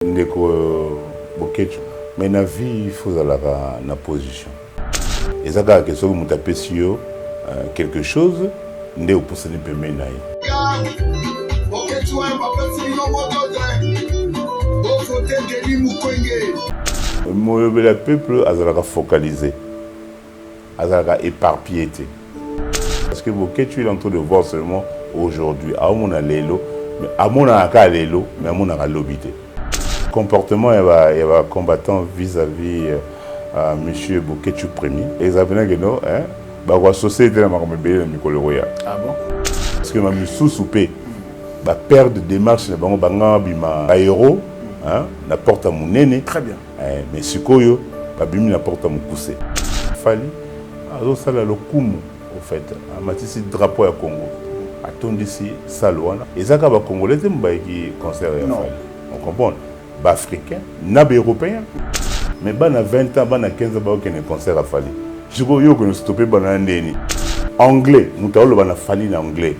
Ndeko Boketu. Mais na vie, il faut aller à la position. Et ça, quand vous me tapez sur quelque chose, ndé vous poussez les pémés naï. Le peuple a focalisé, a éparpillé. Parce que Boketu est en train de voir seulement aujourd'hui. À mon alélo, mais à mon alélo, mais à mon alobité. Comportement, il va combattant vis-à-vis Monsieur Boketu Premier. Exactement que non, hein, la société n'a pas bien Mikoloya. Ah bon? Parce que ma sous-soupé, la perte de démarche, la héros, hein, la porte à mon aîné. Très bien. Mais si koyo, la bimi la porte à mon poussé. Fali, alors ça là le kumu, au fait, à matisi drapeau à Congo, attendez ici Salouana. Et ça quand les Congolais qui concert on comprend. Africain, nab européen. Mais ban à 20 ans, ban à 15 ans, ban a concert à Fali. Je crois que nous stoppons ban à anglais, nous avons ban à Fali en anglais.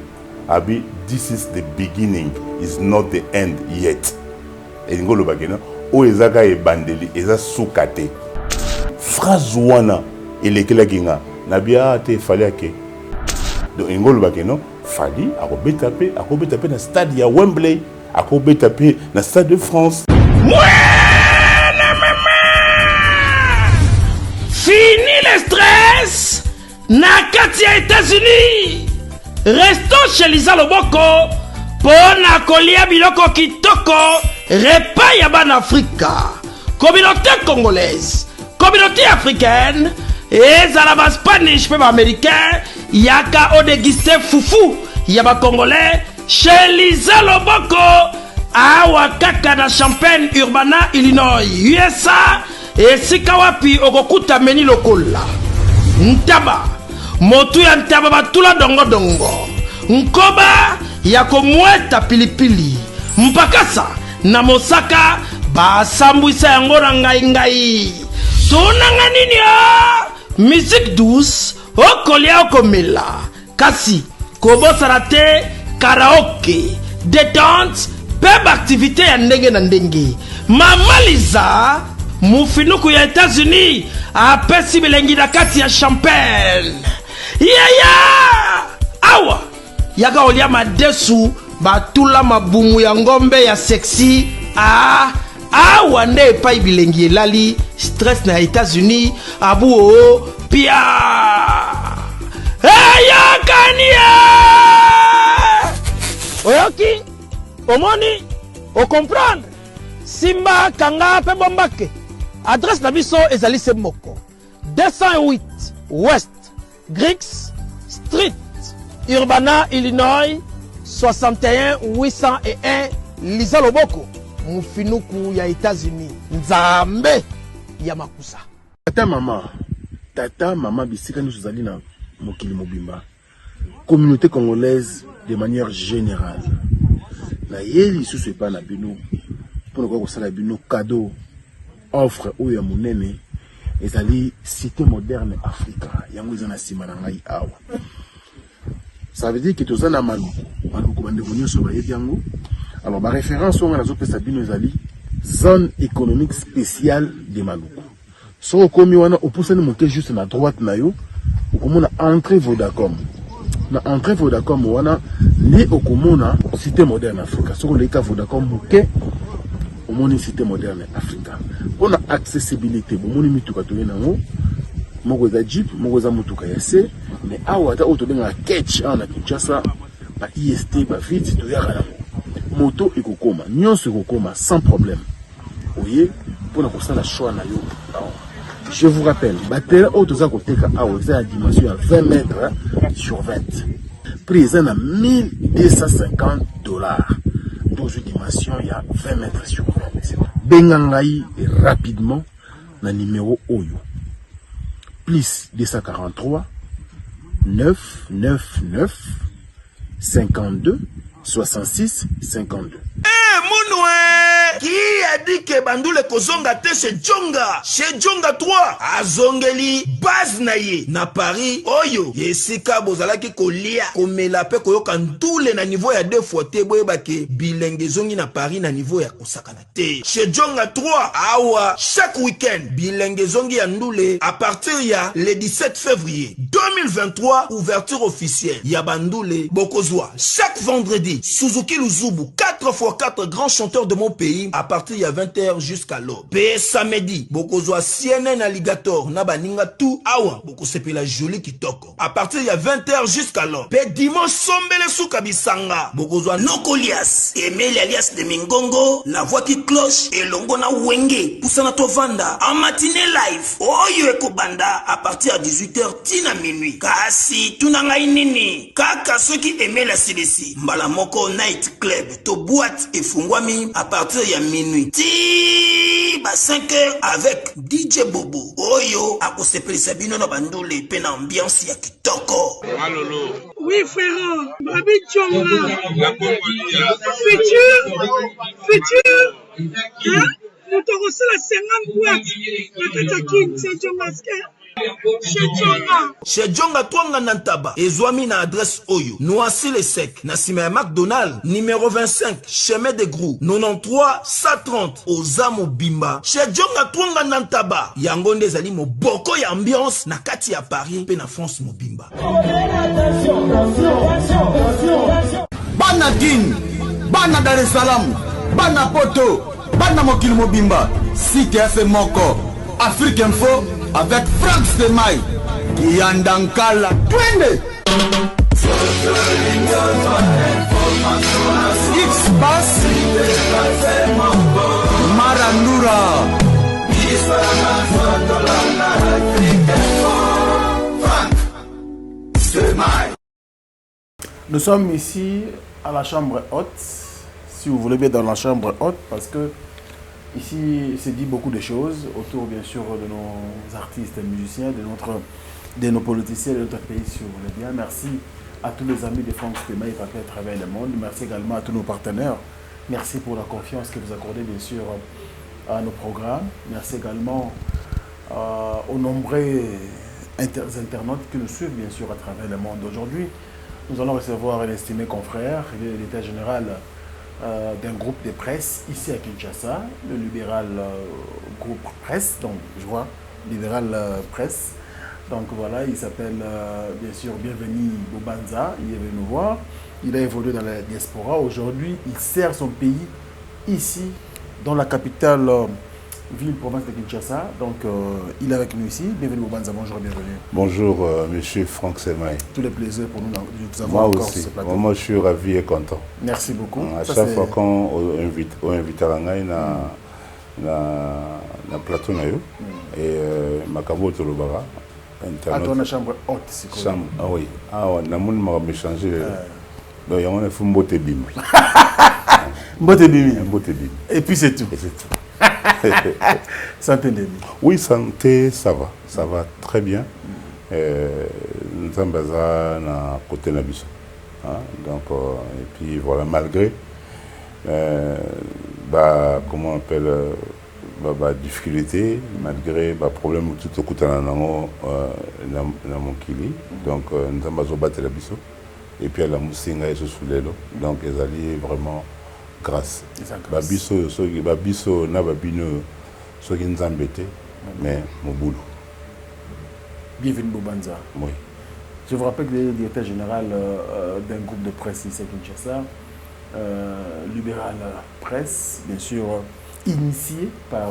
Abi, this is the beginning, is not the end yet. Et nous le bagena, o ezaka e bandeli, eza soukate. Phrase wana, elekela ginga, nabia te Fali ake. Donc nous le bagena, Fali, a robé tapé dans stade ya Wembley, a robé tapé dans stade de France. Fini le stress. Nakati ya États-Unis. Restons chez Lisa Loboko. Pona kolia biloko kitoko. Repas ya ban Afrika. Communauté congolaise. Communauté africaine. Et zalaba Spanish même américain. Yaka o déguisé foufou. Yaba congolais. Chez Lisa Loboko. Awa kaka na Champaign Urbana, Illinois, USA. Et sikawapi okokuta meni lokola. Ntaba. Motu ya ntaba batula dongo dongo. Nkoba ya komweta pilipili. Mpakasa na mosaka basambwisa yango na ngai. Tonanga nini ya? Musique douce. Okolia okomela. Kasi kobosana te karaoke. Détente. Peba activité ya ndenge na ndenge. Mama Liza mufinuku ya États-Unis apesi bilengi na kati ya Champagne. Awa yaka olia madesu batula mabumu ya ngombe ya sexy. Awa nde epai bilengi elali stress na États-Unis abu o pia. Kania oyoki omoni, o comprendre. Simba Kanga pe bombake. Adresse na biso ezali se moko. 208 West Griggs Street, Urbana, Illinois, 61 801 Lisa Loboko. Mufinuku ya États-Unis. Nzambe ya makusa. Tata mama bisika nous zali na mokili mobimba. Communauté congolaise de manière générale. Na yeli sous pas na bino pour nous faire bino cadeau offre ou ya monene ezali cité moderne Africa yango ezana sima na ngai awa. Ça veut dire que tous na maluku bande venu so ba yango. Alors ma référence on a zo pesa bino ezali zone économique spéciale de Maluku. So komi wana opusani monter juste na droite na yo okomona entrée Vodacom. Na entrée Vodacom wana li okomona cité moderne Africa. Soko leka Vodacom muke omoni cité moderne Africa. On a accessibilité bomoni mituka to yenango moko za jeep moko za mutuka ya se mais awa ta auto benga catch ana Kinshasa ba IST ba vite to yaka moto ekokoma nyonso ekokoma sans problème. Oye pour na kosala choix na yo. Je vous rappelle, batterie auto za koteka awa za dimension à 20 mètres sur 20. Prix à $1250. Dans une dimension, il y a 20 mètres sur 20. Bengangaï rapidement na numéro Oyo. Plus 243 999 52 66 52. Mounoué! Qui a dit que Bandoule kozonga te chez Djonga? Chez Djonga 3, azongeli base na ye na Paris. Oyo, yesika bozalaki kolia komela pe koyoka ndule na niveau ya 2 fois te boye bake bilenge zongi na Paris na niveau ya kosakana te. Chez Djonga 3, awa chaque week-end bilenge zongi ya ndule à partir ya le 17 février 2023, ouverture officielle ya Bandoule Bokozwa. Chaque vendredi, Suzuki Luzubu, 4x4 grands chanteurs de mon pays à partir ya 20h jusqu'à l'aube. Pe samedi, Bokozwa CNN Alligator na baninga tout awa Bokosepe la jolie kitoko à partir ya 20h jusqu'à l'aube. Pe dimanche sombele suka bisanga Bokozwa Nokolias, Emile alias de Mingongo, la voix qui cloche et longo na wenge Poussana Tovanda en matinée live. Oyo ekobanda à partir à 18h tina minuit. Kasi tunanga inini kaka ceux qui aimaient la CDC mbala moko night club to boîte et fungwami à partir ya minuit ti ba 5h avec DJ Bobo. Oyo akosepelisa bino na Bandoule pe na ambiance ya kitoko. Malolo. Oui, frère, Babi Djonga. Futur. Hein? Nous t'avons reçu la 50 boîtes. La Katakin, c'est Djonga. Chez Djonga Twanga Nantaba, Ezwami na adresse Oyo, Noisy le Sec, Nassime McDonald, numéro 25, chemin de Grou, 93 130, Ozamo Bimba. Chez Djonga Twanga Nantaba, Yangonde Zali mo boko ya ambiance, na kati ya Paris, pe na France mo Bimba. Bana Guine, Bana Dar es Salaam, Bana Poto, Bana Mokil Mobimba, Site FM Moko, Afrique Info, avec Frank Stemai, Yandankala, Twende! X-Bass, Marandura, Frank Stemai. Nous sommes ici à la chambre haute, si vous voulez bien dans la chambre haute, parce que ici, il se dit beaucoup de choses autour, bien sûr, de nos artistes et musiciens, de nos politiciens de notre pays, si vous voulez bien. Merci à tous les amis de Frank Stemai partout à travers le monde. Merci également à tous nos partenaires. Merci pour la confiance que vous accordez, bien sûr, à nos programmes. Merci également aux nombreux internautes qui nous suivent, bien sûr, à travers le monde. Aujourd'hui, nous allons recevoir un estimé confrère, l'état général d'un groupe de presse ici à Kinshasa, le libéral groupe presse, donc je vois, libéral presse. Donc voilà, il s'appelle bien sûr Bienvenu Bobanza, il est venu nous voir, il a évolué dans la diaspora. Aujourd'hui, il sert son pays ici, dans la capitale ville, province de Kinshasa. Donc il est avec nous ici. Bienvenue Bobanza, bonjour et bienvenue. Bonjour monsieur Frank Stemai. Tous les plaisirs pour nous de vous avoir encore sur ce plateau. Moi je suis ravi et content. Merci beaucoup. À chaque fois qu'on invite à na plateau na yo et makabo to lobara à ton chambre haute c'est quoi? Chambre, ah oui. Ah on a mon m'a changer. Donc il y a un fumbo te bim. Mbote bimi. Mbote bim. Et puis c'est tout. Et c'est tout. Santé Denis. Oui, santé, ça va très bien. Nous sommes basés à côté de la Bissau. Donc, et puis voilà, malgré, comment on appelle, difficulté, malgré problème tout au coup dans mon kili. Donc, nous sommes basés à la Bissau. Et puis à la Moussinga et sous l'élo. Donc, ils allaient vraiment grâce. Babiso na babino so qui nous embêtait mais mon boulot. Bienvenue Bobanza. Oui. Je vous rappelle que le directeur général d'un groupe de presse ici à Kinshasa, libéral presse, bien sûr initié par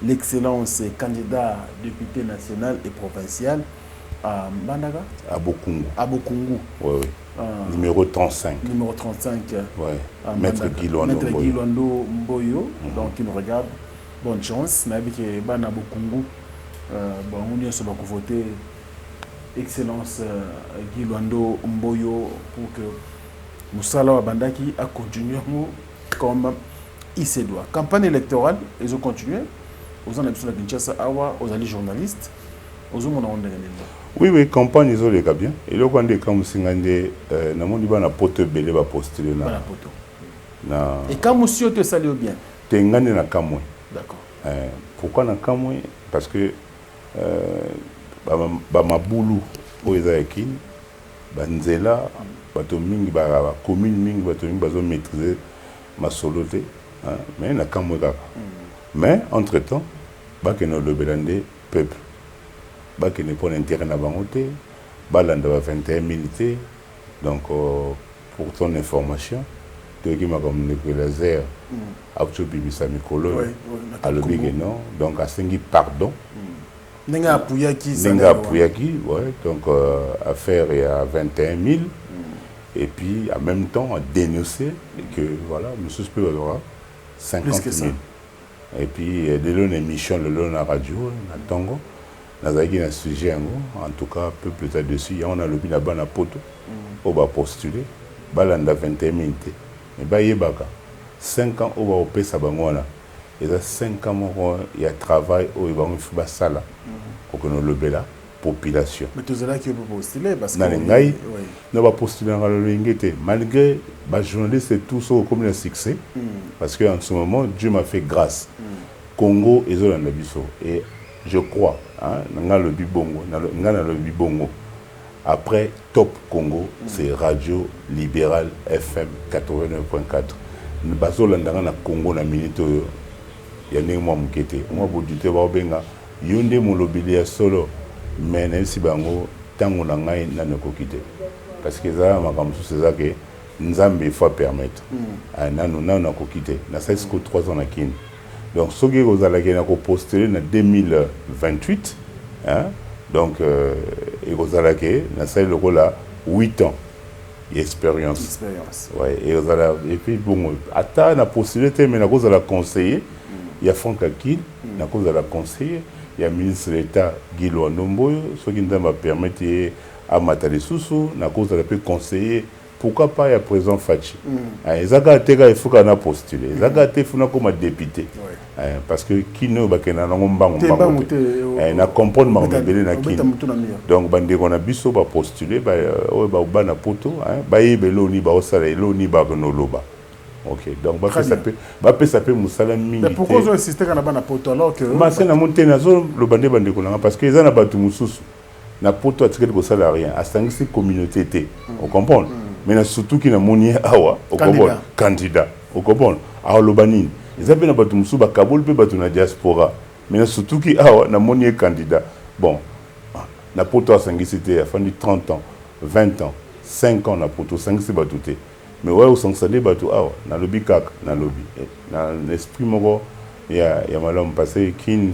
l'excellence candidat député national et provincial à Bandaga. À Bokungu. À Bokungu. Oui, oui. Numéro 35. Numéro 35. Ouais. Maître Guy Londo Mboyo. Donc il nous regarde. Bonne chance. Mais avec Bana Bokungu, on est voter excellence Guy Londo Mboyo pour que Moussala Bandaki a continué comme il se doit. Campagne électorale, ils ont continué. Aux en absolu Kinshasa Awa, aux alliés journalistes, aux hommes on Oui, oui, campagne, ils ont les gars bien. Et là, quand ils ont signé, ils ont pote belé va postuler. Et quand monsieur te salue bien, tengane na kamwe. D'accord. Pourquoi na kamwe? Parce que ba mabulu o ezaki banzela bato mingi ba commune mingi bato mingi bazo maîtriser ma soloté, mais na kamwe kaka. Mais entre temps bakeno le belande peuple bakene pour l'intérêt na bango te balanda ba 21 militaires. Donc pour ton information tu qui m'a comme le laser après bibisa mikolo à le non, donc à sengi pardon Nenga Pouyaki, ouais, donc affaire il y a 21 000 et puis en même temps à dénoncer que voilà monsieur peut avoir 50 000 et puis de l'on émission le long à radio na Tongo nazaki na sujet en tout cas peuple là dessus on a le bin là-bas na poto on va postuler balanda 21 000 mais ba yebaka 5 ans on va opé sa bangona et ça 5 ans il y a travail au va faut ba sala pour que nous le bela population mais tout cela qui peut postuler parce que non va postuler dans le ngete malgré ba journaliste et tout ça comme le succès parce que en ce moment Dieu m'a fait grâce Congo et Zolanda biso et je crois nga le bibongo nga na le bibongo après Top Congo c'est Radio Libéral FM 89.4 bazolanda na Congo na minute ya ndenge mwa mukete mwa bodite ba benga yonde molobeli ya solo mais même si bango tango na ngai na nekokite parce que ça makambo c'est ça que nzambe faut permettre nanu na kokite na 16 ko 3 ans na kin donc ce que vous allez na ko postuler na 2028 donc et vous allez na ça le rôle 8 ans expérience ouais et puis bon ata na postuler mais na cause la conseiller il y a Franck Akil na cause la conseiller il y a ministre de l'État Guy Luandomboyo ce qui nous va permettre à Matale Soussou na cause de la peut conseiller pourquoi pas il y a président Fachi ezaka teka il faut qu'on a postulé ezaka te funa comme député parce que qui ne ba kena na ngombango na comprendre ma belé na ki donc bande qu'on a biso ba postuler ba ba na poto ba yebelo ni ba osala elo ni ba no loba. OK donc ba peut saper musala mingi. Mais pourquoi ils ont insisté kana ba na poto alors que ma c'est na monter na zo lo bande ko na parce que ils en a batu mususu na poto atikeli ko sala rien astangisi communauté té on comprend mais surtout qui na moni awa au comprendre candidat au comprendre a lobanine ils avaient na batu mususu ba kabul pe batu na diaspora mais surtout qui awa na moni candidat bon na poto astangisi té a fandi 30 ans 20 ans 5 ans na poto astangisi batu té mais ouais au sansale batu awa na lobby kaka na lobby na l'esprit moko ya malom passé kin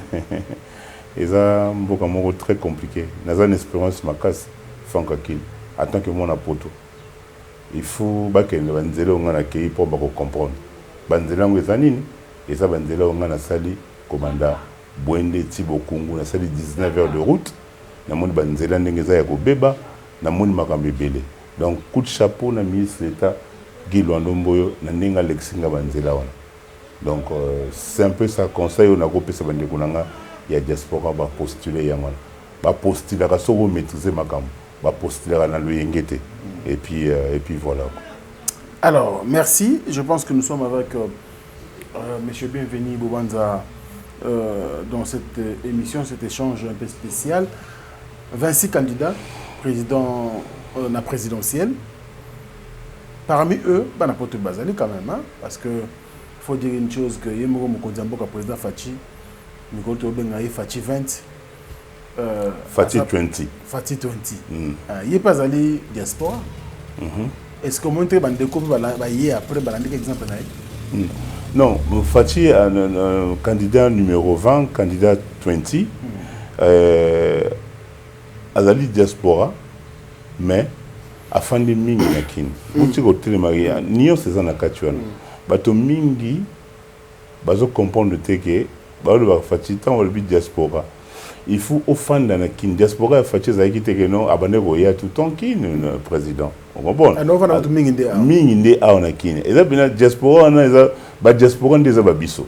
eza mboka moko très compliqué naza une expérience makasi Franck Akil en tant que mon poto il faut bakende banzela nga na kei pour bako comprendre banzela ngo eza nini eza banzela nga na sali komanda Bwende Tibokungu na sali 19 heures de route na moni banzela ndenge za ya kobeba na moni makambo ebele donc coup de chapeau na ministre d'État Guy Luandomboyo na ndenge Alexinga banzela wana donc c'est un peu ça conseil on a kopesa bande kunanga ya diaspora ba postuler yangana ba postuler ka so maîtriser makambo ba postuler na le yengete et puis voilà. Alors merci, je pense que nous sommes avec monsieur Bienvenu Bobanza dans cette émission, cet échange un peu spécial. 26 candidats président la présidentielle. Parmi eux, bana pote bazali quand même parce que faut dire une chose que Yemoro Mokonzamboka président Fachi Mikoto Bengaï Fachi 20 Fachi 20 Fachi 20 il est pas allé diaspora est-ce que montre bandeko ba yé après balandi exemple na non Fachi un candidat numéro 20 candidat 20 azali diaspora mais afandi mingi na kini muti ko telemaria niyo seza na katuana bato mingi bazo comprendre que ba le ba Fachi tant on le diaspora il faut offendre na kini diaspora Fachi za ki teke non abane ko ya tout temps kini président on comprend alors va mingi nde a na kini eza bina diaspora na eza ba diaspora ndeza ba biso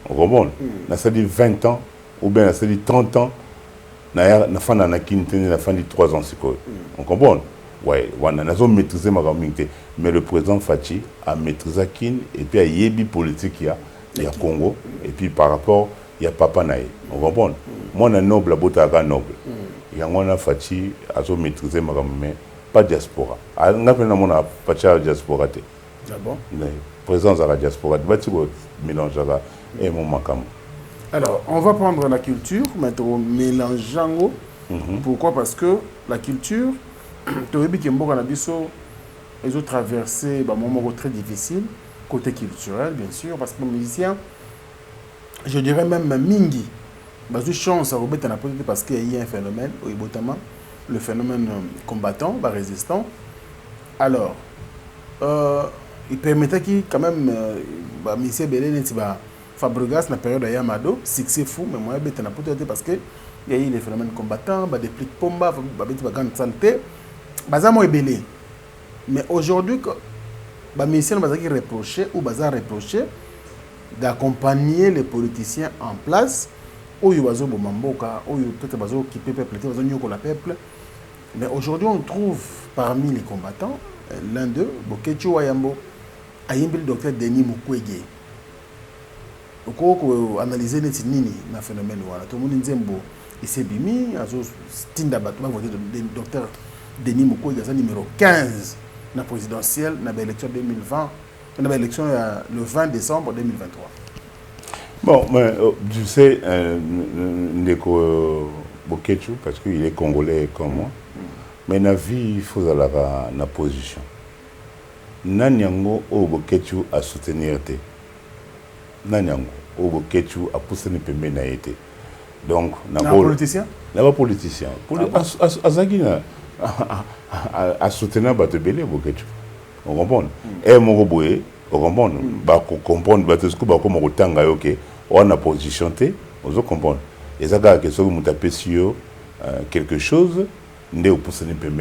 on comprend na ça dit 20 ans ou bien na ça dit 30 ans na fana na kini tene na fandi 3 ans c'est quoi on comprend. Ouais, on a maîtrisé ma communauté, mais le président Fachi a maîtrisé Kin et puis a yébi politique ya il y a Congo, et puis par rapport, il y a Papa Naï. On comprend? Moi, on noble, à Botaka noble. Il y a un Fati, à se maîtriser, mais pas diaspora. On a un Fati à diaspora. D'abord. Présence à la diaspora. Tu vas mélanger et mon macam. Alors, on va prendre la culture, maintenant mélangeant. Pourquoi? Parce que la culture, tu as vu qu'ils ont traversé un moment très difficile, côté culturel, bien sûr, parce que les musiciens, je dirais même Mingi, j'ai chance à remettre en politique parce qu'il y a un phénomène, notamment le phénomène combattant, résistant. Alors, il permettait qu'il quand même, les musiciens Belén, Fabregas, dans la période de Yamado, succès fou, mais moi, je suis en politique parce qu'il y a eu les phénomènes combattants, des plis de pomba, des grandes saletés, c'est belé. Mais aujourd'hui, les musiciens ont reproché ou reproché d'accompagner les politiciens en place, où ils ont peut-être occupé le peuple, le peuple. Mais aujourd'hui, on trouve parmi les combattants l'un d'eux, Bokechu Wayambo, le docteur Denis Mukwege. On analyser le phénomène. Tout le monde dit il s'est bimi, le docteur Denis Mukwege, numéro 15 dans la présidentielle, dans l'élection 2020, dans l'élection le 20 décembre 2023. Bon, mais tu sais, Ndeko Bokechu, parce qu'il est congolais comme moi, mais dans la vie, il faut aller dans la position. Nanyango o Bokechu a soutenir te. Nanyango o Bokechu a poussé ne peut été. Donc, n'a pas politicien? N'a pas politicien. Azagina a soutenir Batebele Bokechu. On comprend. Et mon boye, on comprend. Bah comprendre Batesco bah comme autant ok. On a position te, on comprend. Et ça que ce que vous tapez sur quelque chose, ne pousse ne peut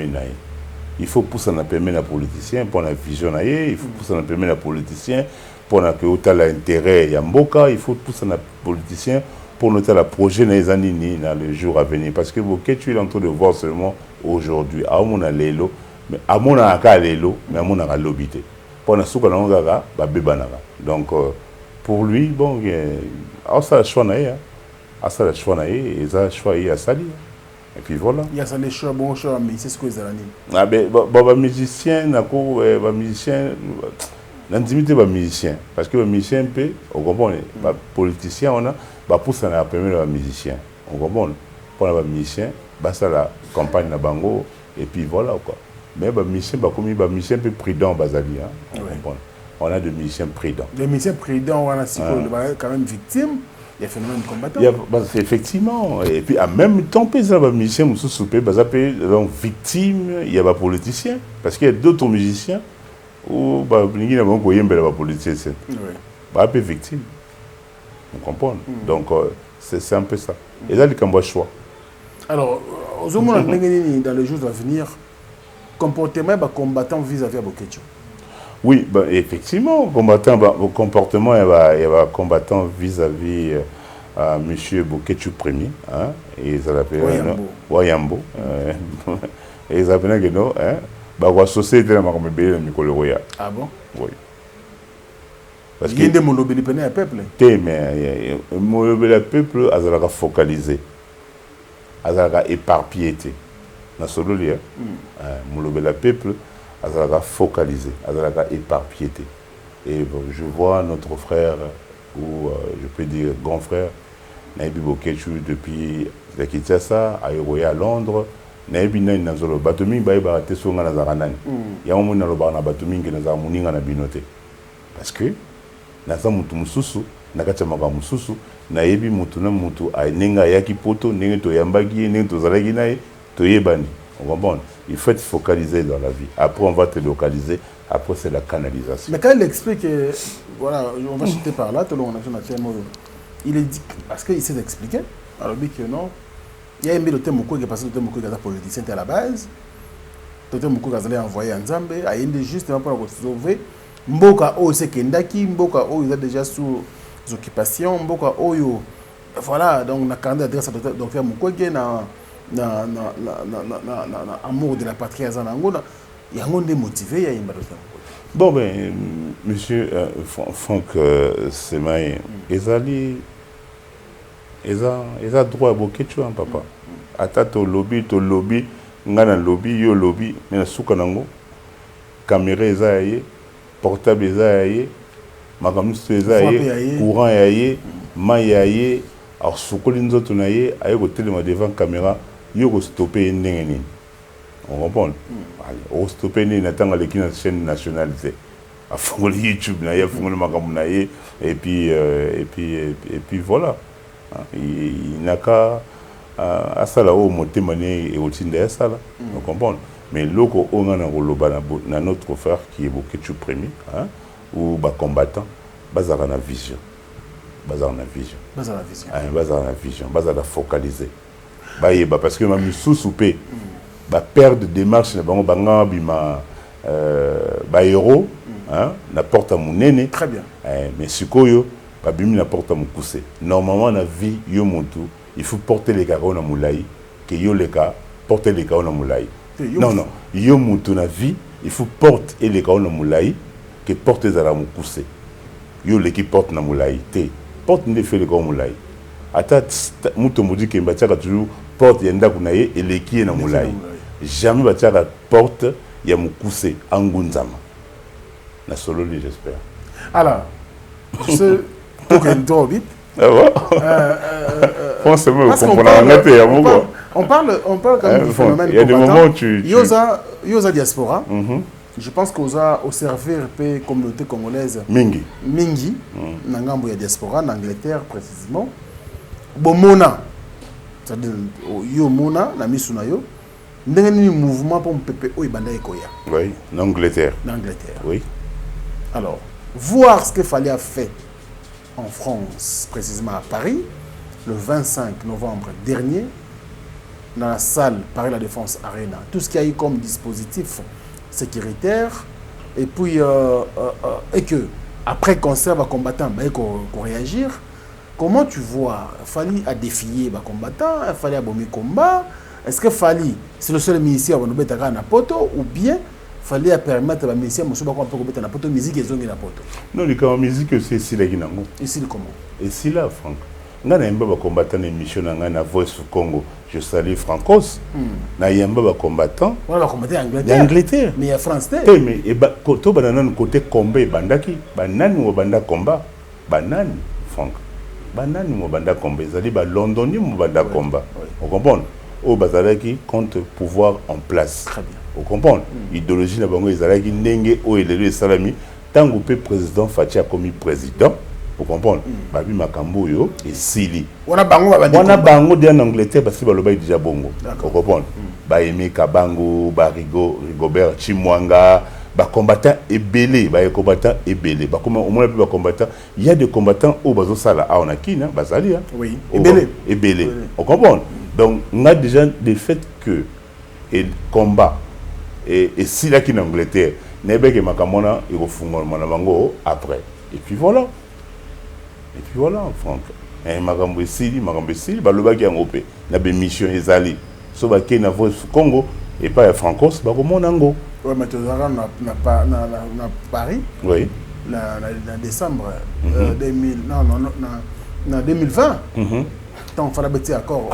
il faut pousser un peu les politiciens pour la vision, il faut pousser un peu les politiciens pour que autant l'intérêt y a mboka, il faut pousser les politiciens pour noter le projet dans les années dans les jours à venir parce que vous tu es en train de voir seulement aujourd'hui à mon alélo mais à mon alélo mais à mon lobité pour la souka longa ba bebanaka donc pour lui bon ça choix na ya ça choix na et ça choix ya sali. Et puis voilà. Il y a ça les choix, bon choix, mais c'est ce que vous avez dit. Ah ben, les musiciens, les musiciens, l'intimité des musiciens. Parce que les musiciens, on comprend, les politiciens, on a poussé à permettre les musiciens. On comprend. Pour les musiciens, ça la campagne de Bango, et puis voilà quoi. Mais les musiciens, comme les musiciens peu prudents, Bazali, on comprend. On a des musiciens prudents. Les musiciens prudents, on a quand même victimes. Il y a phénomène combattant. Effectivement. Et puis, en même temps, les musiciens sont victimes, il y a des politiciens. Parce qu'il y a d'autres musiciens où les politiciens sont victimes. On comprend. Donc, c'est un peu ça. Et là, il y a un choix. Alors, dans les jours à venir, comportement combattant vis-à-vis de Bokechu. Oui, ben, effectivement, comportement, il y a combattant vis-à-vis M. Bokechu Premier, hein, et ça l'appelle Wayambo. Et ça s'appelle que non, hein, la société de la Mikoloya. Ah bon? Oui. Parce qu'il y a des monobélis à peuple. Mais monobélis à peuple, ils sont focalisés, ils sont éparpillés. Dans ce lieu, monobélis à peuple. Azalaga focalisé, Azalaga éparpillé. Et bon, je vois notre frère, ou je peux dire grand frère, Naïbi Bokechu depuis la Kinshasa, à Eroya à Londres, Naïbi Naïbi Nazolo, Batumi Baïba Tessunga Nazaranani. Il y a un moment dans le Batumi qui nous a mouni en abinoté. Parce que, Nasa Moutou Moussousou, Nakachamaka Moussousou, Naïbi Moutuna Moutou, à Nenga Yaki Poto, Nenga Toyambagi, Nenga Tozalaginaï, Toyebani. On comprend. Il faut être focalisé dans la vie. Après, on va te localiser. Après, c'est la canalisation. Mais quand il explique, voilà, on va chuter par là, il est dit, parce qu'il s'est expliqué, alors que non, il y a un milieu de Moukou qui est passé de Moukou qui est politicien à la base. Docteur Moukou qui a envoyé en Zambé, il y a justement pour sauver. Mboka O, c'est Kendaki, Mboka O, il est déjà sous occupation, Mboka O, voilà, donc on a quand même adresse à Docteur Moukou qui est amour de la patrie à Zanango, il y a un monde motivé, il y a une Bon, ben, monsieur Franck Semaï, ils ont droit à beaucoup de choses, papa. Ata to lobby, ngana lobby, yo lobby, mais na souka nango, caméra eza yaye, portable eza yaye, makamusto eza yaye, courant yaye, ma yaye, alors soukoli nzoto na ye, aye ko telema devant caméra, yo ko stopper ndengeni. On comprend. On stopper ni natanga les na chaîne nationale à fond YouTube na ye, fond le makamu na ye, et puis voilà. Il n'a qu'à à ça là où monter mané et au tinde à ça là, on comprend. Mais loco on a na notre frère qui est beaucoup de premier, hein, ou bas combattant, bazar na vision, bazar na vision, bazar na focaliser, bah parce que même sous-soupé, bah perdre démarche na bango banga bima héros, hein, na porte à mon nene. Très bien. Mais sikoyo babimi na porte à mon coussé. Normalement na vie yo montu. Il faut porter les carreaux dans moulaï, que yo les cas porter les carreaux dans moulaï. Non, yo montu na vie, il faut porter les carreaux dans moulaï, que porter za la moukoussé. Yo les qui porte na moulaï, te porte ne fait les carreaux moulaï. Ata mouto moudi que mbatiaka toujours porte yenda kunaye et les qui est na moulaï. Jamais mbatiaka porte ya moukoussé angunzama. Na solo j'espère. Alors, je sais trop vite. Ah bon? On parle quand même du phénomène. Il y a des moments où tu... Yosa diaspora. Je pense qu'on a observé la communauté congolaise. Mingi. Nangambo ya diaspora, en Angleterre précisément. Bomona. C'est-à-dire, yo mona, na misuna yo. Ndengeni mouvement pour mpepé o ibanda ekoya. Oui, en Angleterre. Oui. Alors, voir ce qu'il fallait faire en France, précisément à Paris, le 25 novembre dernier, dans la salle Paris La Défense Arena. Tout ce qu'il y a eu comme dispositif sécuritaire, et puis, et que, après concert, les combattants, il faut réagir. Comment tu vois, il fallait défier les combattants, il fallait abomber combat, est-ce qu'il fallait, c'est le seul ministère qui va nous mettre poto, ou bien il fallait permettre à ministère de mettre na poto musique et zongi na poto. Non, les musique c'est ici là qui n'a pas. Ici comment? Ici là, Franck. Nga na yamba ba combattant émission na Voice of Congo. Je salue Francos. Na yamba ba combattant. Voilà, combattant Angleterre. Angleterre. Mais il y a France. Mais et ba to banana côté combat bandaki. Banani mo banda combat. Banani Franck. Banani mo banda combat. Zali ba Londonien mo banda combat. On comprend? Au bazalaki contre pouvoir en place. Très bien. Vous comprenez? L'idéologie de Bango Izalaki Nenge ou Elele Salami, tant que le président Fatia a commis président, vous comprenez? Babi Makambo yo et Sili. On a Bango en Angleterre parce que le bail déjà Bongo. Vous comprenez? Baimi Kabango, Rigobert Chimwanga, ba combattant ebélé, ba combattant ebélé. Ba comment au moins plus ba combattant, il y a des combattants au bazo sala a on a qui na bazali hein? Oui. Ebélé. Vous comprenez? Donc on a déjà des faits que et combat et si là qui en Angleterre n'est pas que makamona il refonde manabango après et puis voilà Franck et makambo ici bah le bagi en opé na be mission ezali so ba ke na Voice Congo et pas Francos ba comment nango ouais mais tu na Paris oui na décembre 2020 tant fallait bâti accord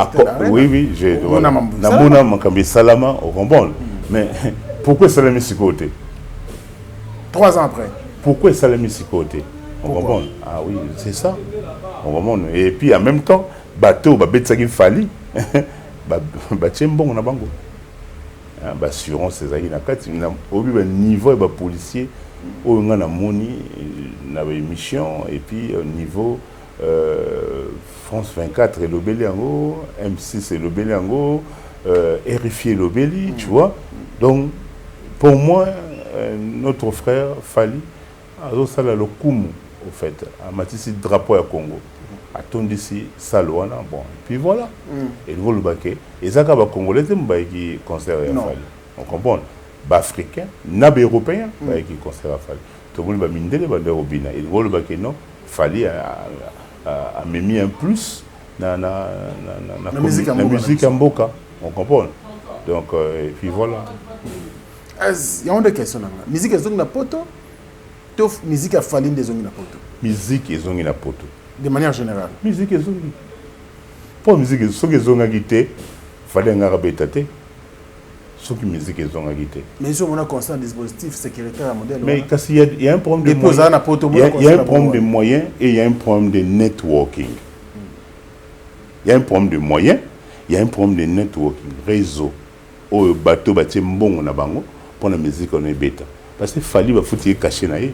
oui j'ai namona makambi salama au Gabon mais pourquoi Salami si côté 3 ans après pourquoi Salami si côté on comprend ah oui c'est ça on comprend et puis en même temps bateau ba betsaki fali ba tchembon na bango ba assurance ezaki na kati na obi ba niveau ba policier o nga na moni na ba émission et puis au niveau France 24 et le Béliango, M6 et le Béliango, RFI et le Béli, tu vois. Donc, pour moi, notre frère Fali a aussi le Koumou, au fait, a matissé le drapeau à Congo. A tourné ici, Salouana, bon. Puis voilà. Et le baquet. Et ça, les Congolais, qui conservent Fali. On comprend. Les Africains, les Européens, qui conservent Fali. Tout le monde va miner les bandes robina. Et le baquet, non, Fali a mis un plus dans la musique en Boka. On comprend. Donc, et puis voilà. Il y a une question. La musique est sur la poto. to musique a fallu des ongi na poto. Musique ezongi na poto. De manière générale. Musique ezongi. Pour musique soki ezonga gité, fallait ngara betate. Soki musique ezonga gité. Mais si on a constant dispositif sécuritaire à modèle. Mais kasi il y a un problème de moyens. Il y a un problème de moyens et il y a un problème de networking. Il y a un problème de moyens, il y a un problème de networking, réseau. Au bateau bâti mbongo na bango pour la musique on est bêta. Parce que fallait va foutre caché na ye.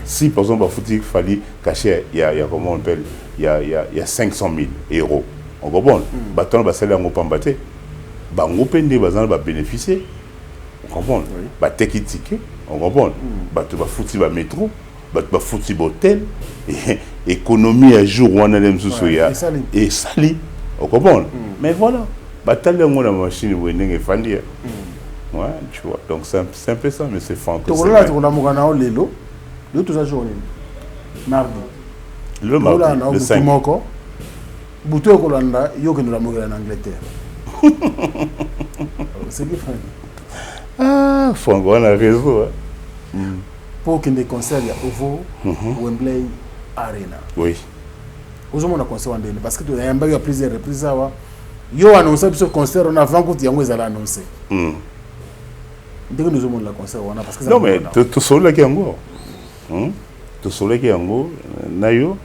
Si par exemple va foutre fallait caché il y a comment on appelle il y a 500 000 euros. On comprend. Bateau va saler en pambaté. Bango pende bazana va bénéficier. On comprend. Ba take ticket. On comprend. Bateau va foutre va métro, bateau va foutre hôtel et économie à jour on a les sous-soya et sali. On comprend. Mais voilà. Bataille on a machine ou une fandi. Ouais, tu vois. Donc c'est un peu ça mais c'est franco. Donc là on a mugana o lelo. Le tout ça journée. Mardi. Le mardi le 5. Buto kolanda yo que nous la mugana en Angleterre. C'est qui frère. Ah, franco on a raison. Pour qu'il y ait des concerts à OVO, Wembley Arena. Oui. Aujourd'hui, on a concert en Dene parce que tu as eu plusieurs reprises. Yo annoncé ce concert on a avant que tu aies annoncé. Dès que nous avons le concert, on a parce que non mais tu soleil qui ango. Tu soleil qui ango nayo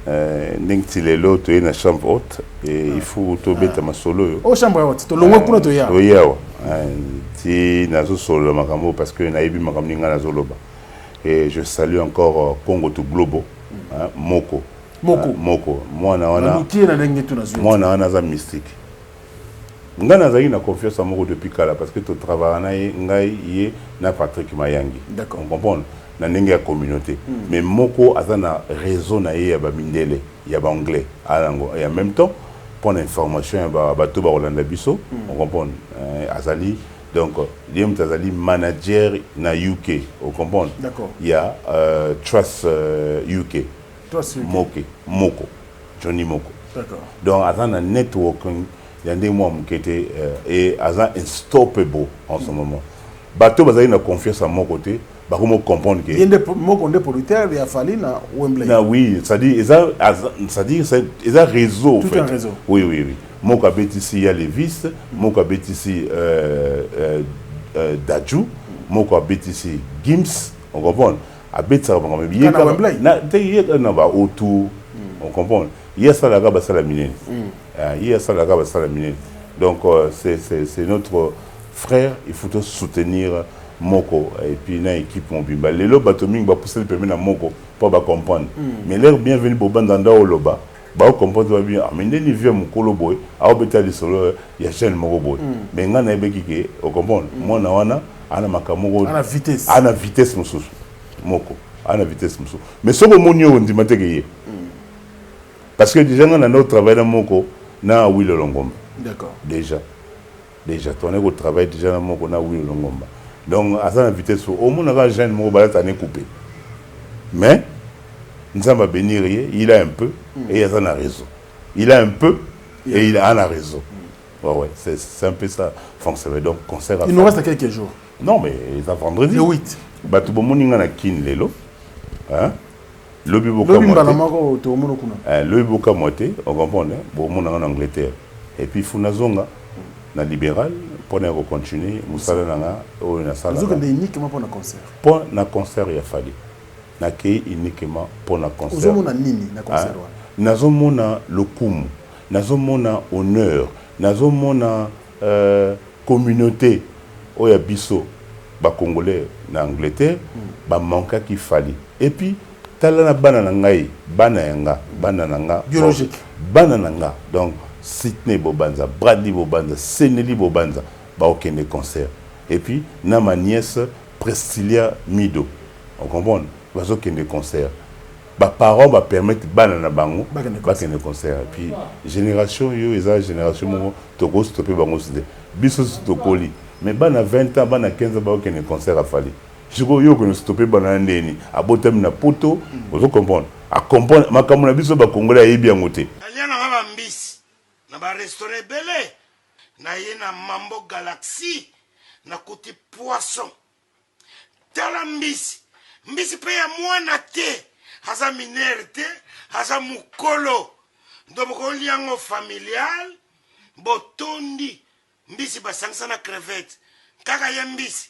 n'engtilelo tu es na chambre haute et il faut to beta ma solo. Oh chambre haute, to longo kuna to ya. To ya. Ti nazo solo makambo parce que naibi makambo ninga nazo loba. Et je salue encore Congo to Globo, Moko. Moko. Moi na wana za mystique. Nga nazali na confiance en Moko depuis kala parce que tu travailles na ngai yé na Patrick Mayangi. D'accord. On comprend na ndenge ya communauté. Mais Moko azana réseau na ye ya ba mindele, ya ba anglais alango et en même temps pour l'information ba bato ba Rolanda biso, on comprend azali. Donc, il y a manager na UK, vous comprenez? D'accord. Il y a Trust UK. Trust UK. Moko. Johnny Moko. D'accord. Donc, à un networking, il y a des mois qui étaient et à un unstoppable en ce moment. Bateau, vous avez une confiance à mon côté. Bah, comment comprendre que. Il y a des producteurs, il y a fallu na Wembley. Oui, c'est-à-dire, ils ont réseau. Tout un réseau. Oui. Mon cabet ici, il y a Levis. Mon cabet ici, Dajou. Mon cabet ici, Gims. On comprend. Abet ça va quand même. Il y a autour. On comprend. Il y a ça là-bas, ça la mine. Il y a ça là-bas, ça la mine. Donc, c'est notre frère. Il faut soutenir Moko. Et puis, il y a une équipe Mobimba. Les lobes atomiques vont pousser le permis à Moko pour comprendre. Mais l'air bienvenue pour Bandanda au Loba. Ba comprendre bien amende ni vieux mukolo boy a obetali solo ya chaîne moko boy mais nga na ebeki ke o comprendre moi na wana ana makamoko ana vitesse mususu moko ana vitesse mususu mais soko moni o ndima te ke parce que déjà nga na notre travail na moko na Wilo Longomba. D'accord. Déjà on est au travail déjà na moko na Wilo Longomba. Donc à ça la vitesse au moins na jeune moko ba ta ne couper mais nous allons bénir, il a un peu et il a un réseau. Il a un peu et il a un réseau. Ouais, c'est un peu ça. Donc, concert à il nous reste quelques jours. Non, mais c'est vendredi. Le 8. Bah, tout le monde est à Kin Lelo. Le Biboka Moté, on comprend, bon, on est en Angleterre. Et puis, Funazonga, na libéral, pour continuer, Moussala Nanga, ou na Sala. Vous avez uniquement pour un concert. Pour un concert, il a fallu. Nakei uniquement pour la concert. Nous avons nini na concert. Nous avons le kumu, nous avons honneur, nous avons communauté oya biso ba congolais na Angleterre, ba manka qui fali. Et puis talana banana ngai, bananga biologique. Bananga. Donc Sydney Bobanza, Bradley Bobanza, Seneli Bobanza, ba okende concert. Et puis na ma nièce Prestilia Mido. On comprend? Bazo qui des concerts. Bah parents va permettre banana bango ba des concerts. Et puis génération yo eza génération mo to go stopper bango side. Biso to koli. Mais bana 20 ans bana 15 ans ba qui des concerts a fallu. Je go yo ko stopper banana ndeni. Abotem na poto, vous comprendre. A comprendre makambo na biso ba congolais yebi yangote. Aliana ngaba mbisi. Na ba restaurant belé. Na yena Mambo Galaxy. Na kuti poisson. Tala mbisi. mbisi pe ya mwana te aza minere te aza mukolo ndo bokoli yango familial botondi mbisi basangisa na crevette kaka ye mbisi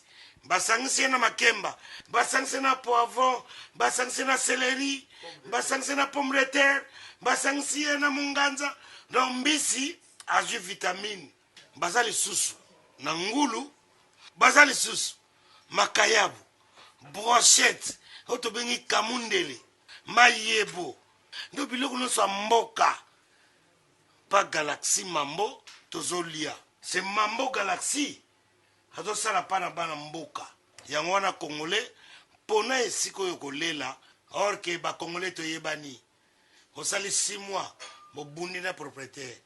basangisi ye na makemba basangisi na poivron basangisi na céleri basangisi na pomme de terre basangisi ye na munganza donc mbisi azwi vitamine baza lisusu na ngulu baza lisusu makayabu brochette oyo tobengi kamundele mayebo ndo biloko nyonso ya mboka pa galaxie mambo tozolia se mambo galaxie azosala mpa na bana mboka yango wana congolais mpona esika oyo kolela or ke bacongolais toyebani osali 6 mois bobundi na propriétaire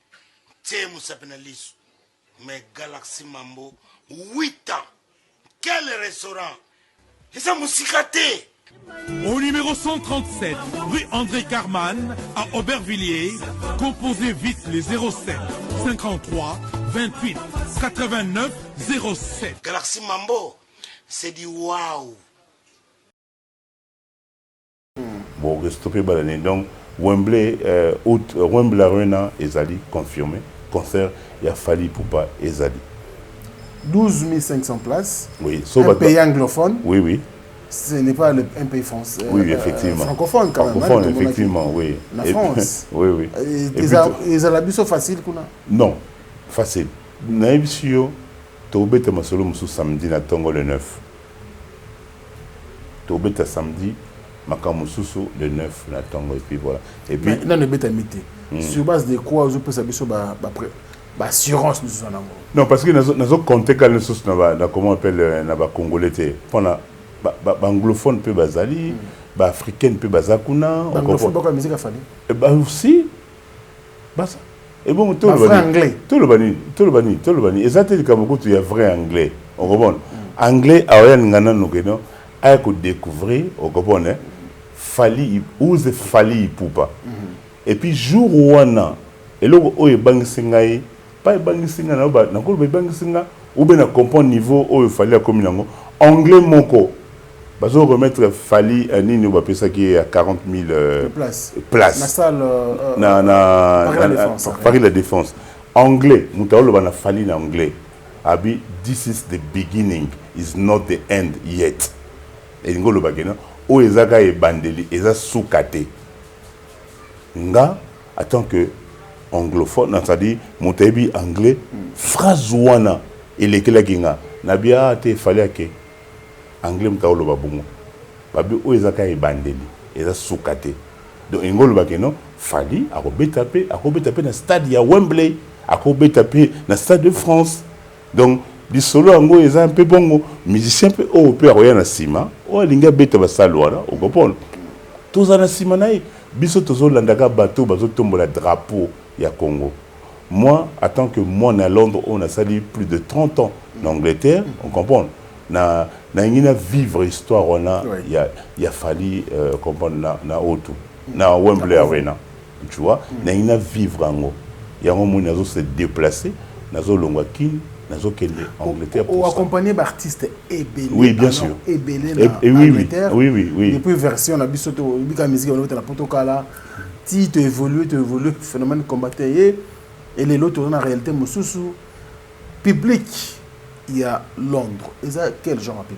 tie mosape na liso mais galaxie mambo 8 ans quel restaurant eza mosika te. Au numéro 137, rue André Carman, à Aubervilliers, composez vite les 07 53 28 89 07. Galaxie Mambo, c'est du waouh. Bon, stoppé balané. Donc, Wembley, Wembley Arena, Ezali, confirmé. Concert, il a fallu pour pas Ezali. 12 500 places. Oui, un pays anglophone. Oui, oui. Ce n'est pas un pays français. Oui, effectivement. Francophone quand même. Francophone, effectivement, oui. La France. Oui, oui. Ils ont l'habitude facile qu'on a. Non, facile. Naïbsio, Tobeta Masolo Moussou samedi na Tongo le 9. Tobeta samedi, Makamoussou le 9 na Tongo et puis voilà. Et puis. Non, le bêta mité. Sur base de quoi vous pouvez savoir sur assurance nous sommes. Non, parce que nous avons compté quand nous sommes dans comment on appelle na Congolais. Pendant anglophone peut bazali, africaine peut bazakuna. Anglophone pas la musique a fallu. Bah aussi, bah ça. Et bon, tout le anglais. Tout le bani. Exactement comme tu y a vrai anglais. On comprend. Anglais a rien ngana nokeno a ko découvrir, on comprend hein. Fali ose fali poupa. Et puis jour wana et là o e bangisingai, pas bangisinga na ba na ko bangisinga ou bien na comprendre niveau o fali a comme nango anglais moko. Parce qu'on remettre Fali un nini ou ça qui est à 40 000 places. La salle Paris la Défense. Anglais, nous avons Fali en anglais. Abi, this is the beginning, is not the end yet. Et nous avons dit o ezaka e bandeli, eza soukate. Nga, en tant que anglophone, c'est-à-dire moutabi anglais, phrase wana elekela kinga. Nabia te Fali ake. Anglais mtaolo babungu babi o ezaka e bandeli eza soukate donc ingolo bakeno Fali akobeta pe na stade ya Wembley akobeta pe na stade de France donc di solo ango eza un peu bongo musicien pe o pe akoya na sima o linga beta basalo wana o comprendre toza na sima nae biso tozo landaka bateau bazo tombola drapeau ya Congo. Moi en tant que moi à Londres on a sali plus de 30 ans en Angleterre on comprend na vivre histoire on a il a fallu comprendre na auto na Wembley Arena tu vois na vivre ango ya ngo nazo se déplacer nazo longwa kin nazo kende Angleterre pour accompagner d'artistes ébélés. Oui bien sûr ébélés et oui depuis version la bisoto bika musique on la protocole ti tu évolue phénomène combattant et les autres en réalité mususu public. Il y a Londres. Et ça, quel genre de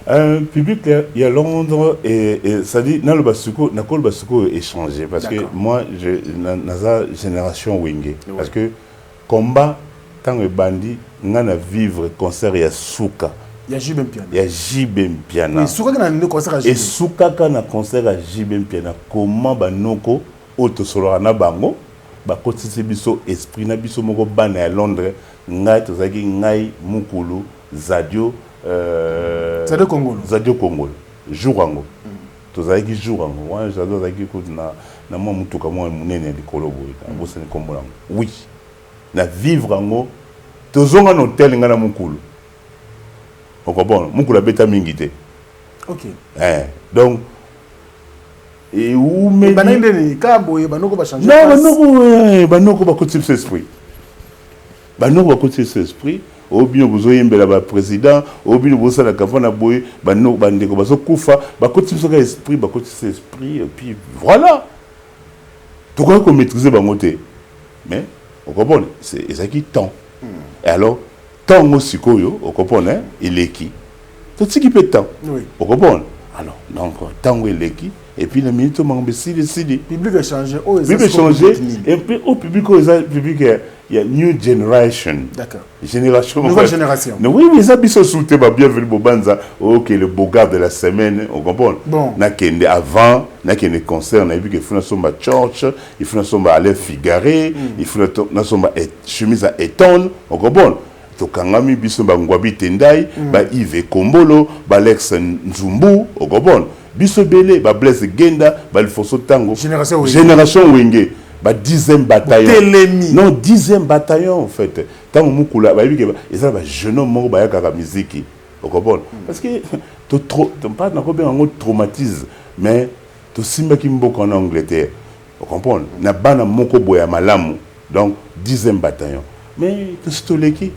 public? Public, il y a Londres et ça dit, dans le Basuko, Nakol Basuko est changé. Parce que moi, dans la génération Wenge. Parce que combat, tant que bandit, on a vivre concert, il y a Souka. Il y a Jibem Piana. Il y a Jibem Piana. Et Souka, quand on a concert à Jibem. Et Souka, quand on a concert à Jibem Piana, comment Banoko, Autosolo, Nabango, Bakotisi Biso, Esprit Nabiso Moko, Bana à Londres. Ngai tozaki ngai mukulu Zadio Zadio Congo jour ango tozaki jour ango moi j'adore zaki ko na moi mutuka moi munene de kolobo bosse ni kombo lango oui na vivre ango tozonga no hotel ngana mukulu oko bon mukulu beta mingite OK donc et où mais banende ka boye banoko ba changer non banoko ba côté cet esprit. Bah nous va côté cet esprit au bino bozoyembela ba président, au bino bosala kavana boye, bano bandeko bazokufa, bakoti soka esprit, bakoti esprit et puis voilà. Tu crois qu'on maîtriser bangote. Mais on comprend, c'est ça qui temps. Et alors temps aussi koyo, on comprend hein, il est qui. Tout ce qui peut temps. Oui. On comprend. Alors donc temps il est qui. Et puis la minute on m'a si. Le public a changé. Oh, le public a changé. Et puis au public il y a new generation. D'accord. Génération. Nouvelle génération. Oui, mais ça biso souté ba bienvenue Bobanza. OK, le beau gars de la semaine, on comprend. Bon. Na kende avant, na kende concert, on a vu que funa somba church, il funa somba aller Figaré, il funa na somba chemise à Eton, on comprend. To kangami biso ba ngwabi tendai, ba Yves Kombolo, ba Alex Nzumbu, on comprend. Biso belé ba Blaise Genda, ba Alfonso Tango. Génération Wenge. 10e bataillon. Télémi. Non, 10e bataillon en fait. Tant que bah oui, ils ont un jeune homme qui a la musique. Vous comprenez? Parce que tu pas un traumatisme, mais tu sais qui est en Angleterre. Vous comprenez? Na bana moko boya malamu. Donc 10e bataillon. Mais tu sais qui?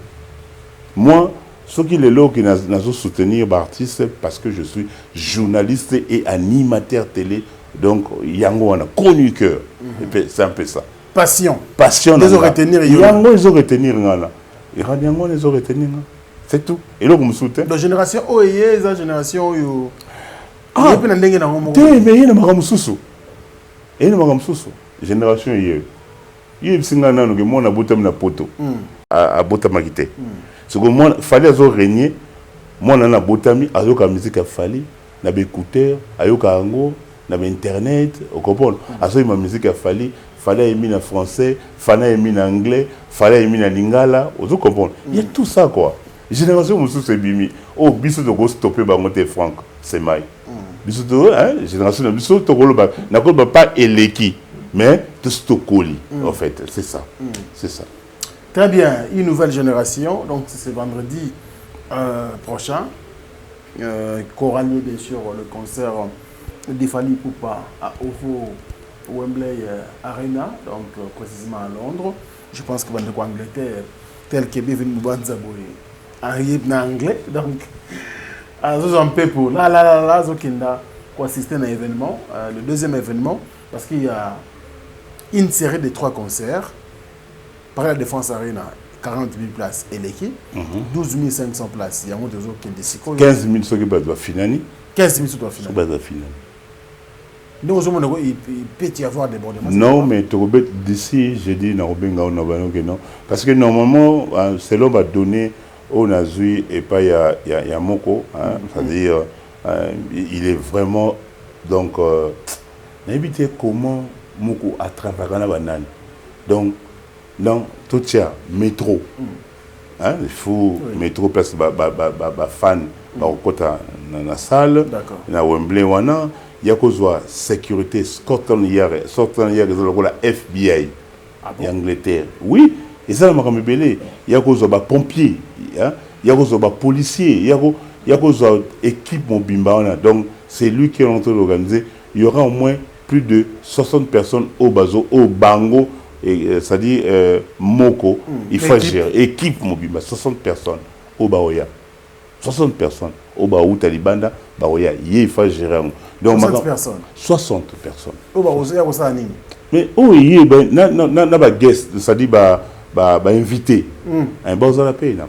Moi, ceux qui les lots qui n'a soutenir l'artiste parce que je suis journaliste et animateur télé. Donc, Yango a connu cœur. C'est un peu ça. Passion. Passion. Ils ont retenir. Yango, ils ont retenir. Yango, ils ont retenir. C'est tout. Et là, vous me soutenez. La génération OEE, la génération OEE. Ah, mais il y a un souci. Il y a un souci. Génération OEE. Il y a un souci. Il y a un poto. À Botamakite. Ce que moi, il fallait régner. Moi, on a Botami, à la musique, il fallait. On a des écouteurs, à Yokango. Dans internet, on comprend. À ce moment, ma musique a fallait aimer en français, fallait aimer en anglais, fallait aimer en lingala, on comprend. Il y a tout ça quoi. Génération musu c'est bimi. Oh, biso de go stopper ba monter franc, c'est mai. Biso de génération biso to go ba na ko pas eleki, mais to stokoli en fait, c'est ça. C'est ça. Très bien, une nouvelle génération, donc c'est vendredi prochain. Coranier bien sûr le concert d'Ifali Poupa à Ovo Wembley Arena, donc précisément à Londres. Je pense que dans l'Angleterre, tel que Bevin Moubanzaboui, arrive en anglais, donc un peu pour là, pour assister à un événement, le deuxième événement, parce qu'il y a une série de 3 concerts par la Défense Arena. 40 000 places et l'équipe, 12 500 places. Il y a des autres qui ont 15 000 ceux qui doivent finir. 15 000 ceux qui doivent finir. Donc, il peut y avoir des bordements. Non, mais d'ici, j'ai dit, non. Parce que normalement, selon va donner au Nazui et pas il y a Moko, c'est-à-dire, il est vraiment. Donc, éviter comment Moko a travaillé la banane. Donc, dans tout ça, métro. Il faut métro, place fan, dans la salle, dans Wembley, il y a quoi sécurité, Scotland hier, la FBI, Angleterre. Oui, et ça, il y a quoi pompiers, il y a quoi policiers, il y a quoi équipe Mobimba. Donc, c'est lui qui est en train d'organiser. Il y aura au moins plus de 60 personnes au Bazo, au Bango. C'est-à-dire Moko, il faut gérer. Équipe Mobimba, 60 personnes au Baoya. 60 personnes au Baou Talibanda, Baoya. Il faut gérer. Donc, 60 personnes. 60 personnes. Au Baoya, au Sani. Mais oui, n'a pas guest, c'est-à-dire invité. Un bon la paix dans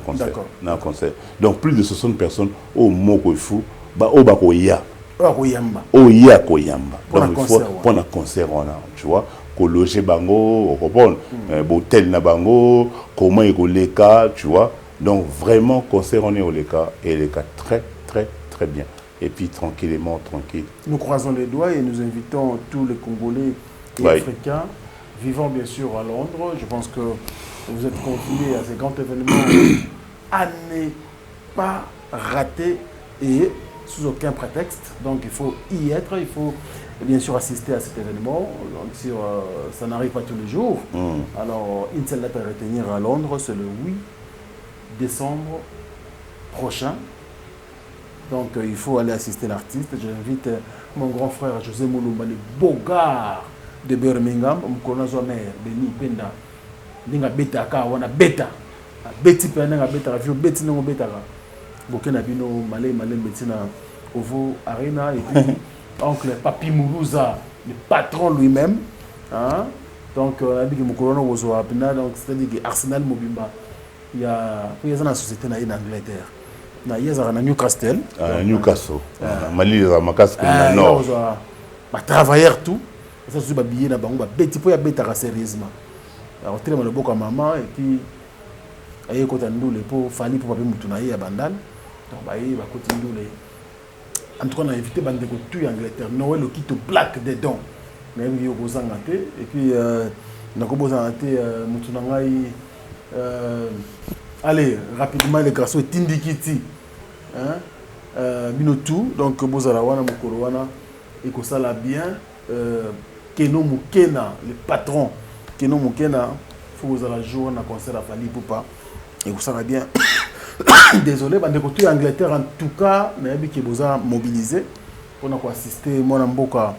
un concert. Donc, plus de 60 personnes au Moko, il faut, au Baoya. Au Ya Koyamba. Donc, il faut prendre un concert, tu vois. Loger bango, on comprend, hôtel na bango, comment il les cas, tu vois. Donc vraiment concert on est au Leka et les cas très très très bien. Et puis tranquillement, tranquille. Nous croisons les doigts et nous invitons tous les Congolais et Africains vivant bien sûr à Londres. Je pense que vous êtes conviés à ces grands événements à ne pas rater et sous aucun prétexte. Donc il faut y être, il faut bien sûr assister à cet événement. Donc, ça n'arrive pas tous les jours. Alors, une seule date à retenir à Londres, c'est le 8 décembre prochain. Donc, il faut aller assister l'artiste. J'invite mon grand frère José Moulumba, le Bogard de Birmingham, Mkonazo Mère, Beni Penda, Ninga Beta Ka, Wana Beta, beti pena beta avion beti no beta bokena bino malé betina Ovo Arena et puis oncle Papi Mourouza, le patron lui-même, hein. Donc on a dit que Moukolona Ozo Apina, donc c'est-à-dire que Arsenal Mobimba, il y a une société en Angleterre. Il y a Newcastle. Newcastle. Mali les Amakas comme Nord. Bah travailleurs tout. Ça c'est billet na bango, beti po ya beta sérieusement. Alors tellement le boko maman et puis aye ko tandule po fali po papi mutu na ya bandal. Donc bah il va continuer. En tout cas on a évité bande de tout Angleterre. Noël le quitte black dedans. Même yo ko zangate et puis na ko bozangate mutu na ngai allez rapidement les garçons tindikiti hein binotou donc bozala wana mukoro wana et ko sala bien Keno Mukena, le patron Keno Mukena, faut vous aller jouer un concert à Fali Poupa et vous savez bien. Désolé, bande côté Angleterre en tout cas, mais qui vous a mobilisé pour nous assister mon amboka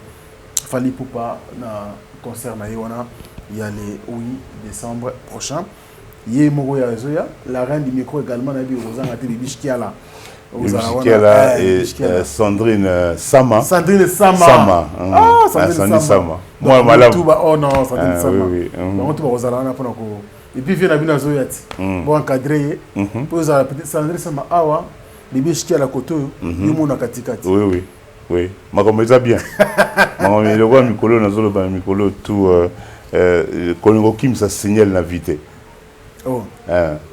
Fali Poupa na concert na Yona, il y a le 8 décembre prochain. Yé Mogoya Zoya, la reine du micro également na bi vous a raté Bishkiala. Bishkiala et Sandrine Sama. Sandrine Sama. Ah, Sandrine Sama. Moi, madame. Oh non, Sandrine Sama. Oui. On va vous aller pour et puis vient à Zoyati. Pour encadrer. Pour vous aller Sandrine Sama. Awa, Bishkiala Koto, Yumuna Katikati. Oui. Oui. Ma comme ça bien. Ma le roi Mikolo na zolo ba Mikolo tout Kongo Kim ça signale la vitesse. Oh.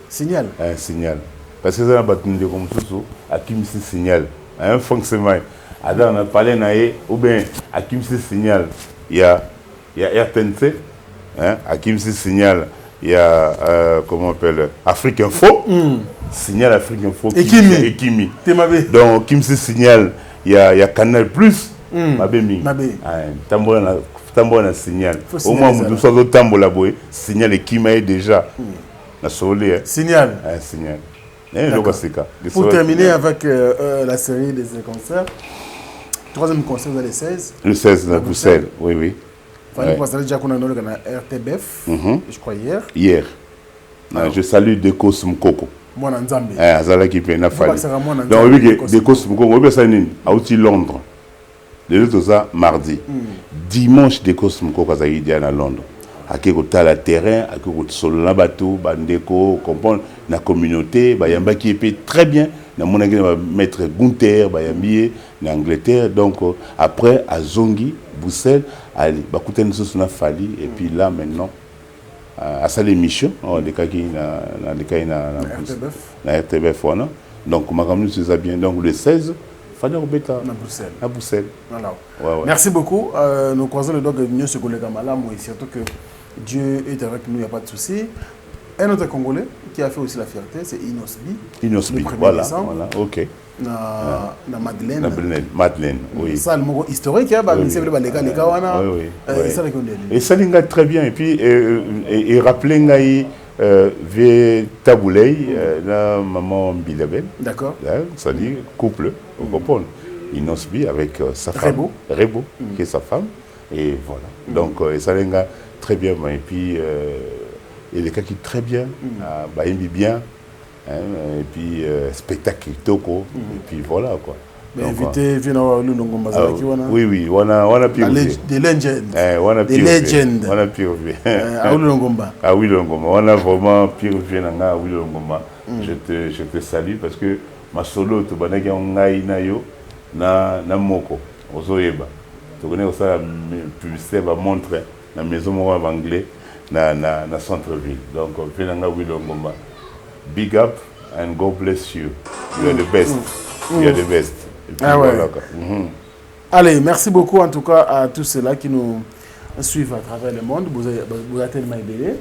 Signal. Signal. Parce que ça n'a pas de comme ça, à qui me signale. Un fonctionnement. Alors on a parlé naïe ou bien à qui me signale. Il y a RTNC, hein, à qui me signale. Il y a comment on appelle Afrique Info. Signal Afrique Info. Ekimi. Donc qui me signale. Il y a Canal Plus. Mabé. Tambola signal. Au moins nous sommes au tambola boy. Signal Ekimi déjà. La soleil. Signal. Signal. Pour terminer avec la série des concerts, troisième concert dans les 16. Le 16 à Bruxelles, oui. Il fallait passer déjà qu'on a dans RTBF, je crois hier. Hier. Je salue Dekos Mkoko. Moi, en Zambie. Azala qui paye na fali. Donc, oui, Dekos Mkoko, on va passer à outil Londres. De l'autre, ça, mardi. Dimanche, Dekos Mkoko, ça y est à Londres. À qui la terrain, à qui solo la bateau, bandeko, comprendre la communauté, bayamba qui est très bien. Na mon maître Gunther, bayambié, en Angleterre. Donc après à Zongi, Bruxelles, allez, bakuta nous sommes fali et puis là maintenant à ça l'émission, des cas qui na RTBF voilà. Donc ma caméra c'est ça bien. Donc le 16 fallait au bêta à Bruxelles. Voilà. Ouais. Merci beaucoup. Nous croisons le doigt de mieux ce collègue Malam et surtout que Dieu est avec nous, il n'y a pas de souci. Un autre Congolais qui a fait aussi la fierté, c'est Inosbi. Inosbi, voilà, ok. Na Madeleine. Madeleine, oui. Ça, le mot historique, il y a les gars, et ça l'inga très bien. Et puis, et rappelez ngaïVé Taboulay, la maman Bilabel. D'accord. Ça dit couple, vous comprenez. Inosbi avec sa femme. Rebo, qui est sa femme. Et voilà. Donc, ça l'inga très bien, et puis il y a des cas qui très bien, Baïmbi bien, hein, et puis spectacle Toko, et puis voilà quoi. Mais invité, viens voir le Longomba. Oui, on a pu des legends. Des legends. On a pu Ah oui, Longomba. Ah oui, Longomba. On a vraiment pu revenir à oui, Longomba. Je te salue parce que ma solo, tu vas dire na moko, ozoyeba. Tu connais ça, la publicité va montrer. La maison en anglais na centre-ville. Donc, Wilongomba. Big up and God bless you. You are the best. You are the best. Allez, merci beaucoup en tout cas à tous ceux-là qui nous suivent à travers le monde. Vous êtes tellement aidés.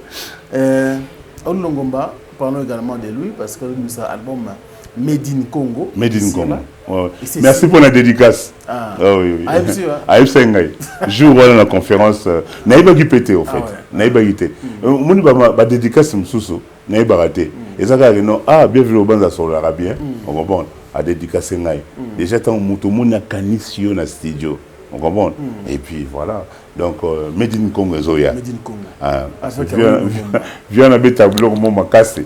Olongomba, parlons également de lui parce que nous avons un album Made in Congo. Made in Congo. Ouais. Merci pour la dédicace. Oui. AFC Ngaï. Jour où la conférence, Naïba qui pétait au fait. Naïba qui était. Mon ba dédicace m'soussou. Naïba raté. Et ça non bienvenue au banza sur l'arabien. On comprend. A dédicace Ngaï. Déjà tant muto mona kanisio na studio. On comprend. Et puis voilà. Donc Made in Congo Zoya. Made in Congo. Viens à tableau comme ma casse.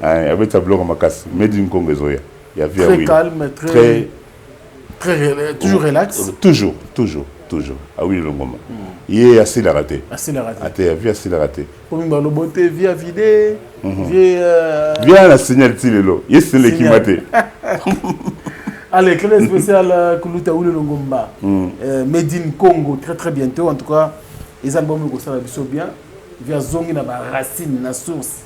Avec tableau comme ma casse. Mais d'une Congo Zoya. Très calme, très toujours relax. Toujours. Ah oui, le moment. Il est assez la raté. Assez la raté. Assez la raté. Comme le beauté, via vidé, via la signal Tilelo. Il est qui m'a été. Allez, quel spécial Kuluta Oule Longomba. Made in Congo, très bientôt. En tout cas, les albums que ça va bien. Via Zongi na ba racine, na source.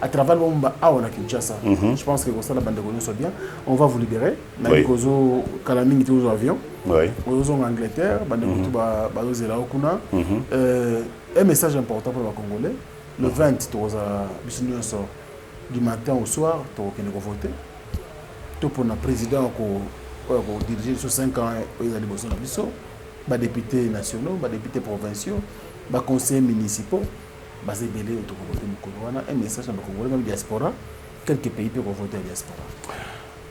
À travers le monde, on a Kinshasa. Je pense que ça la bande de soit bien. On va vous libérer. Oui. Nous Kalaming était aux avions. Oui. Nous sommes en Angleterre. Bande un message important pour les Congolais. Le 20, du matin au soir, tu vas voter. Tout pour le président qui dirige sur 5 ans, il y a des besoins députés nationaux, députés provinciaux, conseillers municipaux. Basé belé un message dans le Congo, dans la diaspora, quelques pays peuvent voter à la diaspora.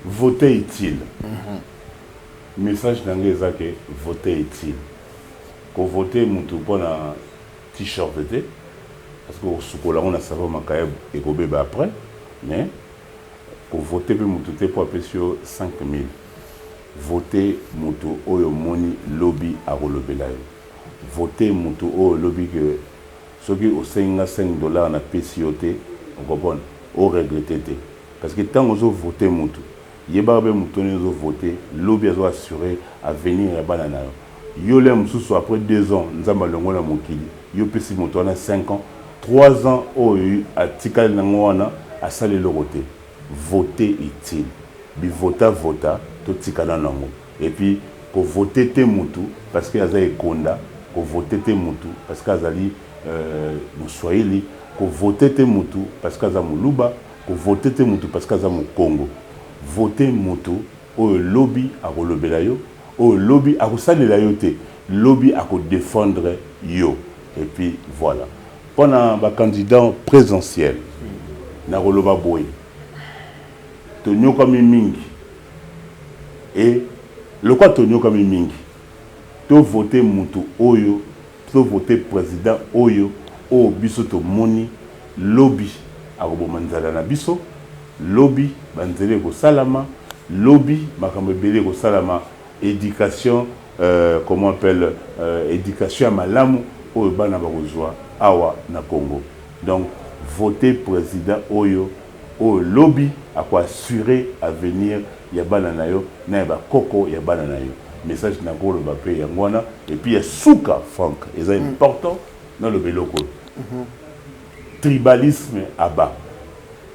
Voter est-il? Message dans les que voter est-il? Qu'on voter mutu pour un t-shirt d'été, parce que sous là on a savoir makaïb et gobé après, mais qu'on voter pour mutu pour appeler sur 5000. Voter mutu oyo moni lobby à relever là. Voter mutu oyo lobby que ceux qui ont $5 na PCOT, on comprend, on regrette. Parce que tant qu'on a voté, il y a des gens qui ont voté, l'objet a assuré à venir à Banana. Il y a après 2 ans, nous avons le Mokili. Il y a 5 ans, 3 ans, à Tikal Nangwana, à Salé le voté. Voter est-il? Vota, tout Tikal Nango. Et puis, pour voter Temutu, parce qu'il y a des Konda, pour voter Temutu, parce qu'il y a des Moussouaili, pour voter Temutu parce qu'il y a Moulouba, pour voter Temutu parce qu'il y a Congo. Voter Mutu, au lobby à relever la yo, au lobby à saluer la yoté, lobby à défendre yo. Et puis voilà. Pendant le candidat présidentiel, na relevé boy, Tonyo comme mingi. Et le quoi Tonyo comme mingi, to voter Mutu oyo. Voter président oyo o biso to moni lobby akobo manzala na biso lobby banzele ko salama lobby makambo belé ko salama éducation comment on appelle éducation à malamu o bana ba kozwa awa na Congo. Donc voter président oyo o lobby a quoi assurer avenir ya bana na yo na ba koko ya bana na yo. Message na ko le bapé yangwana et puis il y a souka Franck et c'est important dans le beloko tribalisme à bas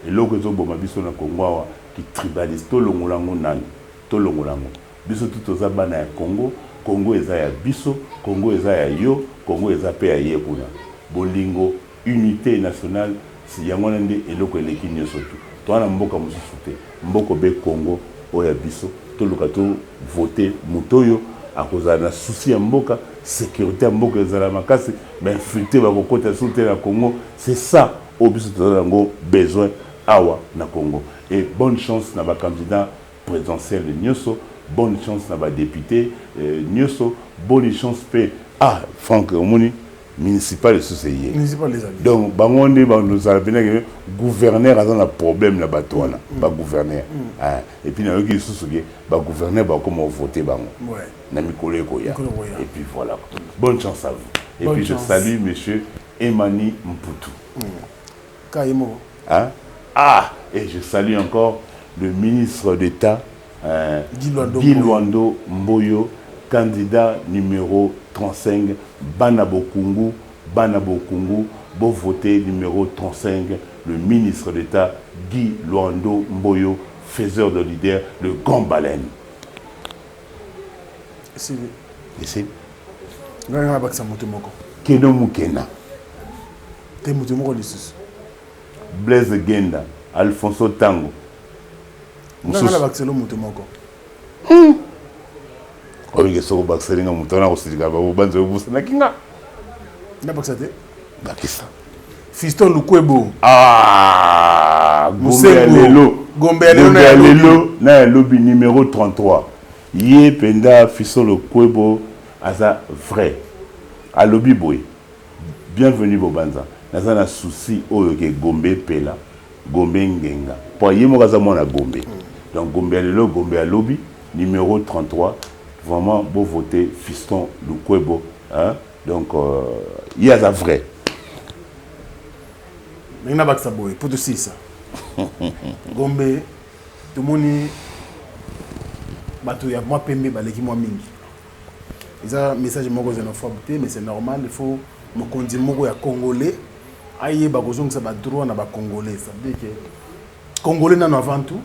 et loko zo boma biso na Congo qui tribaliste to longolango nani to longolango biso tout za bana ya Congo eza ya biso Congo eza ya yo Congo eza pe ya yekuna bolingo unité nationale si yangwana ndi eloko eleki nyoso tu to na mboka mususu te mboko be Congo oya biso tout le monde voter mutoyo à cause de la souci en mboka sécurité en mboka ezala makasi mais infiltrer ba kokota souté na Congo c'est ça au biso tozango besoin awa na Congo et bonne chance na ba candidat présidentiel de Nyoso bonne chance na ba député Nyoso bonne chance pe Franck Omoni municipal et société. Municipal les amis. Donc bangonde nous a bien gouverneur a un problème là batoana, ba gouverneur. Et puis na yoki sous-sougué, ba gouverneur ba comment voter bango. Ouais. Na mikolo ko ya. Et puis voilà. Bonne chance à vous. Et bonne puis chance. Je salue monsieur Emani Mputu. Kaimo. Et je salue encore le ministre d'État Guy Luando Mboyo, candidat numéro 35, Banabokungu, beau voté numéro 35, le ministre d'État Guy Luando Mboyo, faiseur de leader, le grand baleine. Ici. Keno Mukena. Blaise Genda, Alfonso Tango. Oye so bakselinga mutana kusirika babo banze ubusa nakinga na baksate bakisa Fiston Lukwebo Gombe lelo na lobby numéro 33 yé penda Fiston Lukwebo aza vrai a lobby boy bienvenue Bobanza. Naza na souci oyo ke Gombe pela, Gombe ngenga. Pour yemo kaza mona Gombe. Donc Gombe alelo, Gombe à lobby, numéro 33. Vraiment beau voter Fiston Lukwebo, hein? Donc il y a ça vrai. Maintenant baksa boy pour tout ça. Gombe tout moni bato ya moi pembe baleki moi mingi. Ils ont un message moko xénophobe mais c'est normal, il faut me conduire moko ya congolais. Aïe bakozong ça ba droit na ba congolais, ça veut dire que congolais nan avant tout.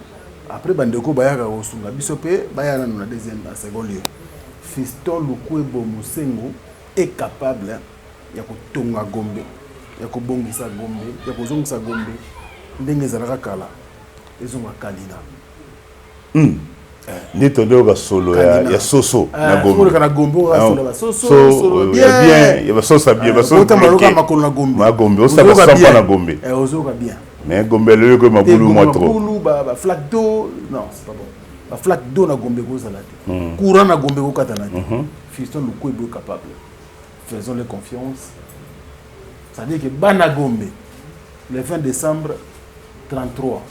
Après bandeko bayaka osunga biso pe bayana na deuxième à second lieu. Fiston Lukwebo Musengo est capable ya kotonga Gombe, ya kobongisa Gombe, ya kozongisa Gombe ndenge zalaka kala ezonga kalina. Ni tondo ba solo ya soso na Gombe. Kana Gombe ba solo ba soso bien. Ya ba soso bien, ba soso. Otamaruka makolo na Gombe. Ma Gombe, o sa ba sapa na Gombe. Ozoka bien. Mais Gombe le ko mabulu moi trop. Mabulu ba flaque d'eau, non, c'est pas bon. Ba flaque d'eau na Gombe ko salate. Courant na Gombe ko katana. Fiston Lukwebo capable. Faisons-le confiance. Ça veut dire que bana Gombe le 20 décembre 33.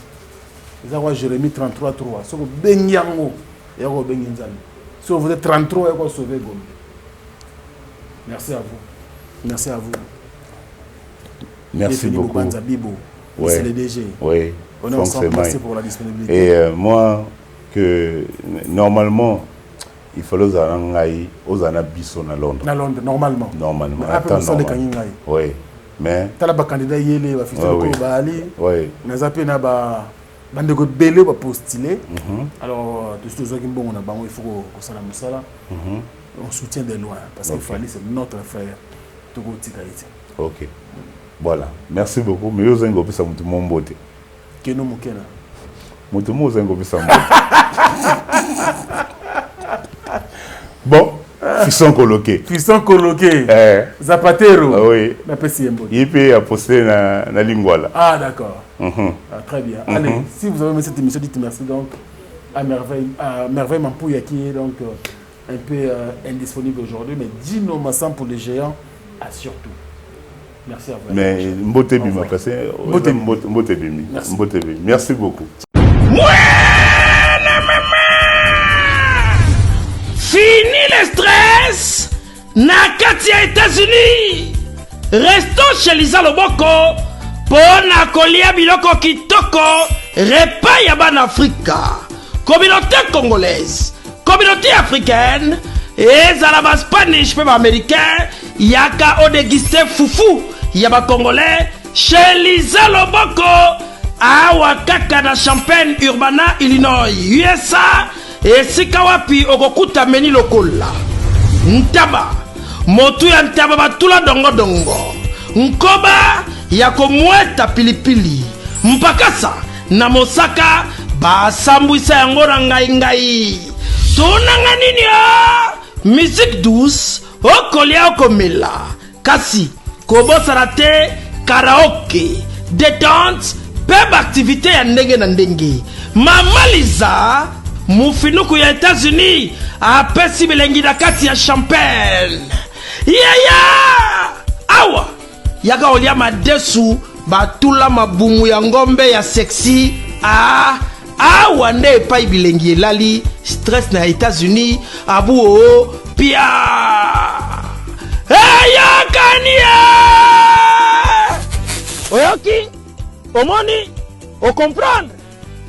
Ils ont Jérémie 33 3. So benyango ya ko benginzali. So vous êtes 33 ya ko sauver Gombe. Merci à vous. Merci à vous. Merci beaucoup. Ouais. C'est le DG. Oui. On est ensemble. Merci pour la disponibilité. Et moi, que normalement, il fallait aux Anabiso à Londres. À Londres, normalement. Normalement. Après, on oui. Mais. Tu as le candidat Yele, va faire oui. Oui. Mais après, on a bande de belé va postuler. Alors, tout ce qui est bon, il faut qu'on s'en amusala. On soutient de loin. Parce qu'il fallait, c'est notre frère. Togo Tikaïti. Ok. Voilà. Merci beaucoup. Mais vous avez un peu ça, mon beauté. Keno Mokena. Vous avez un peu ça. Bon, Fiston coloqué. Fiston coloqué. Zapatero. Ah oui. Il peut poster na Lingwala. Ah d'accord. Très bien. Allez, si vous avez aimé cette émission, dites merci donc à Merveille Mampouya qui est donc un peu indisponible aujourd'hui, mais Dino Massan pour les géants surtout. Merci à vous. Mais Mbote Bima passé. Mbote Bimi. Merci beaucoup. Fini le stress. Nakatia États-Unis. Restons chez Lisa Loboko. Pona kolia biloko kitoko. Repas yaban Africa. Communauté congolaise. Communauté africaine. Et Zalaba Spanish, même américain. Yaka o dégusté foufou. Yaba congolais. Chez Lisa Loboko. Awa kaka na Champaign, Urbana, Illinois, USA. Et sikawapi okokuta meni lokola. Ntaba. Motu ya ntaba batula dongo dongo. Nkoba yako mweta pilipili. Mpakasa na Mosaka basambwisa yango na ngai. Tonanga nini ya? Musique douce okolia okomela. Kasi kobosana te karaoke. Détente. Peb activité ya ndenge na ndenge. Mama Liza mufinuku ya États-Unis apesi bilengi na kati ya Champagne. Awa yaka olia madesu batula mabumu ya ngombe ya sexy. Awa nde epai bilengi elali stress na États-Unis abu pia. Kania oyoki omoni o comprendre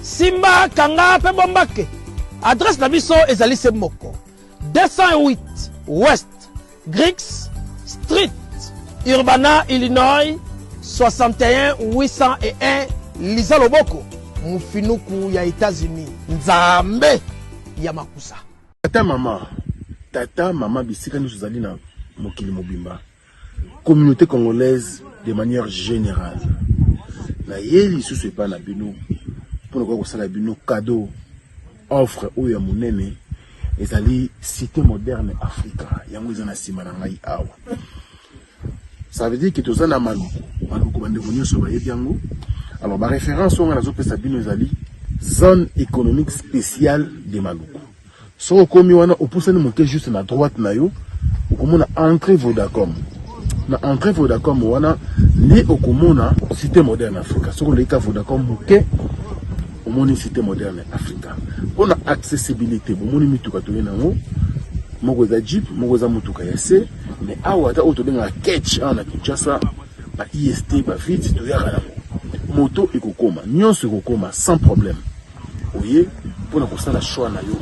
Simba Kanga pe Bombake. Adresse na biso ezali se moko 208 West Griggs Street, Urbana, Illinois 61 801 Lisa Loboko. Mufinuku ya États-Unis. Nzambe ya makusa. Tata mama bisika nous zali na mokili mobimba. Communauté congolaise de manière générale. Na yeli sous pas na bino pour ne pas la bino cadeau offre ou ya munene ezali cité moderne Africa yango ezana sima na ngai awa. Ça veut dire que tous na maluku bande vonyo so ba yango. Alors ma référence on a zo pesa bino ezali zone économique spéciale de Maluku. So komi wana opusani moke juste na droite na yo okomona entrée Vodacom. na entrée Vodacom wana ni okomona cité moderne Africa. Soko leka Vodacom muke omoni cité moderne Africa. On a accessibilité, bomoni mituka to yenango. Moko za Jeep, moko za mutuka ya C, mais awa ta auto benga catch na Kinshasa, ba IST ba vite to ya kana. Moto ekokoma, nyonso ekokoma sans problème. Oye, pour na kosala choix na yo.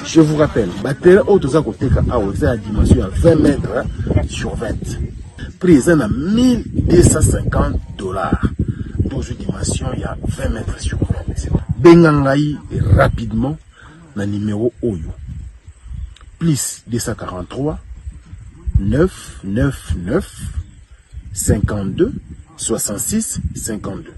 Je vous rappelle, batterie auto za koteka awa za dimension à 20 mètres sur 20. Prix à $1250. Dans une dimension, il y a 20 mètres sur 20. Bengangai rapidement na numéro Oyo. Plus 243 999 52 66 52.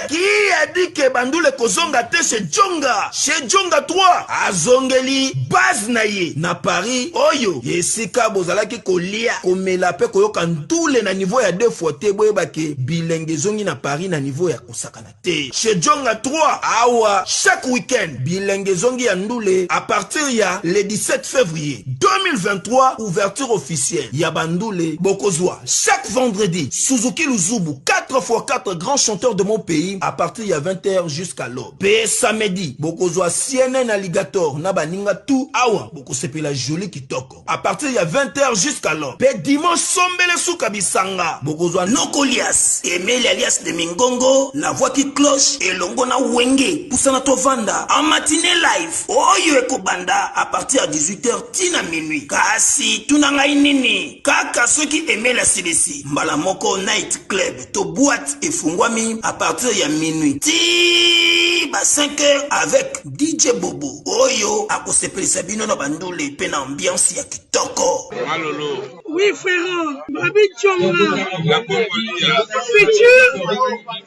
Qui a dit que Bandoule Kozonga te chez Djonga? Chez Djonga 3, à Zongeli, base naye, na Paris, Oyo, Yesika Bozalaki Kolia, Komelape Koyoka Ndoule na niveau ya 2 fois te, Boyebake, Bilenge Zongi na Paris na niveau ya Kosakana te. Chez Djonga 3, Awa, chaque week-end, Bilenge Zongi ya Ndoule, à partir ya le 17 février 2023, ouverture officielle, ya Bandoule, Bokozwa, chaque vendredi, Suzuki Luzubu, 4x4 grands chanteurs de mon pays, à partir il y a 20h jusqu'à l'aube. Pe samedi, Bokozwa CNN Alligator, Nabaninga tout, awa, Bokosepe la jolie kitoko. À partir il y a 20h jusqu'à l'aube. Pe dimanche, Sombele Soukabisanga, Bokozwa Nokolias, Emeli alias de Mingongo, la voix qui cloche, et Longona Wenge, Poussana Tovanda, en matinée live, Oyo Ekobanda, à partir à 18h, Tina minuit. Kasi, Tunanga Inini, Kaka ceux qui aimaient la CDC, Mbalamoko Night Club, to boîte et Fungwami, à partir il y a minuit. Ti ba 5h avec DJ Bobo. Oyo akosepeli sabino na bandule pe na ambiance ya kitoko. Malolo. Oui frère, Babi Djonga.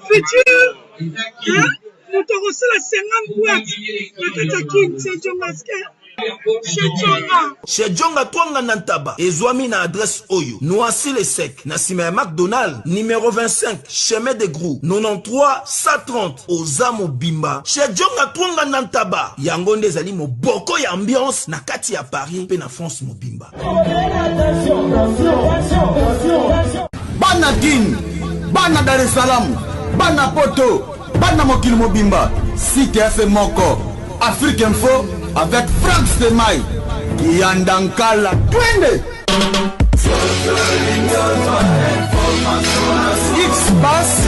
Futur. Hein? Nous te reçons la 50 boîtes. La Katakin, c'est Djongaske. Chez Djonga Twanga Nantaba, Ezwami na adresse Oyo, Noisy le Sec, Nassime McDonald, numéro 25, chemin de Grou, 93 130, Ozamo Bimba. Chez Djonga Twanga Nantaba, Yangonde Zali mo boko ya ambiance, na kati ya Paris, pe na France mo Bimba. Bana Guine, Bana Dar es Salaam, Bana Poto, Bana Mokili Mobimba, Cité FM Moko, Afrique Info, avec Frank Stemai, Yandankala, Twende! X-Bass,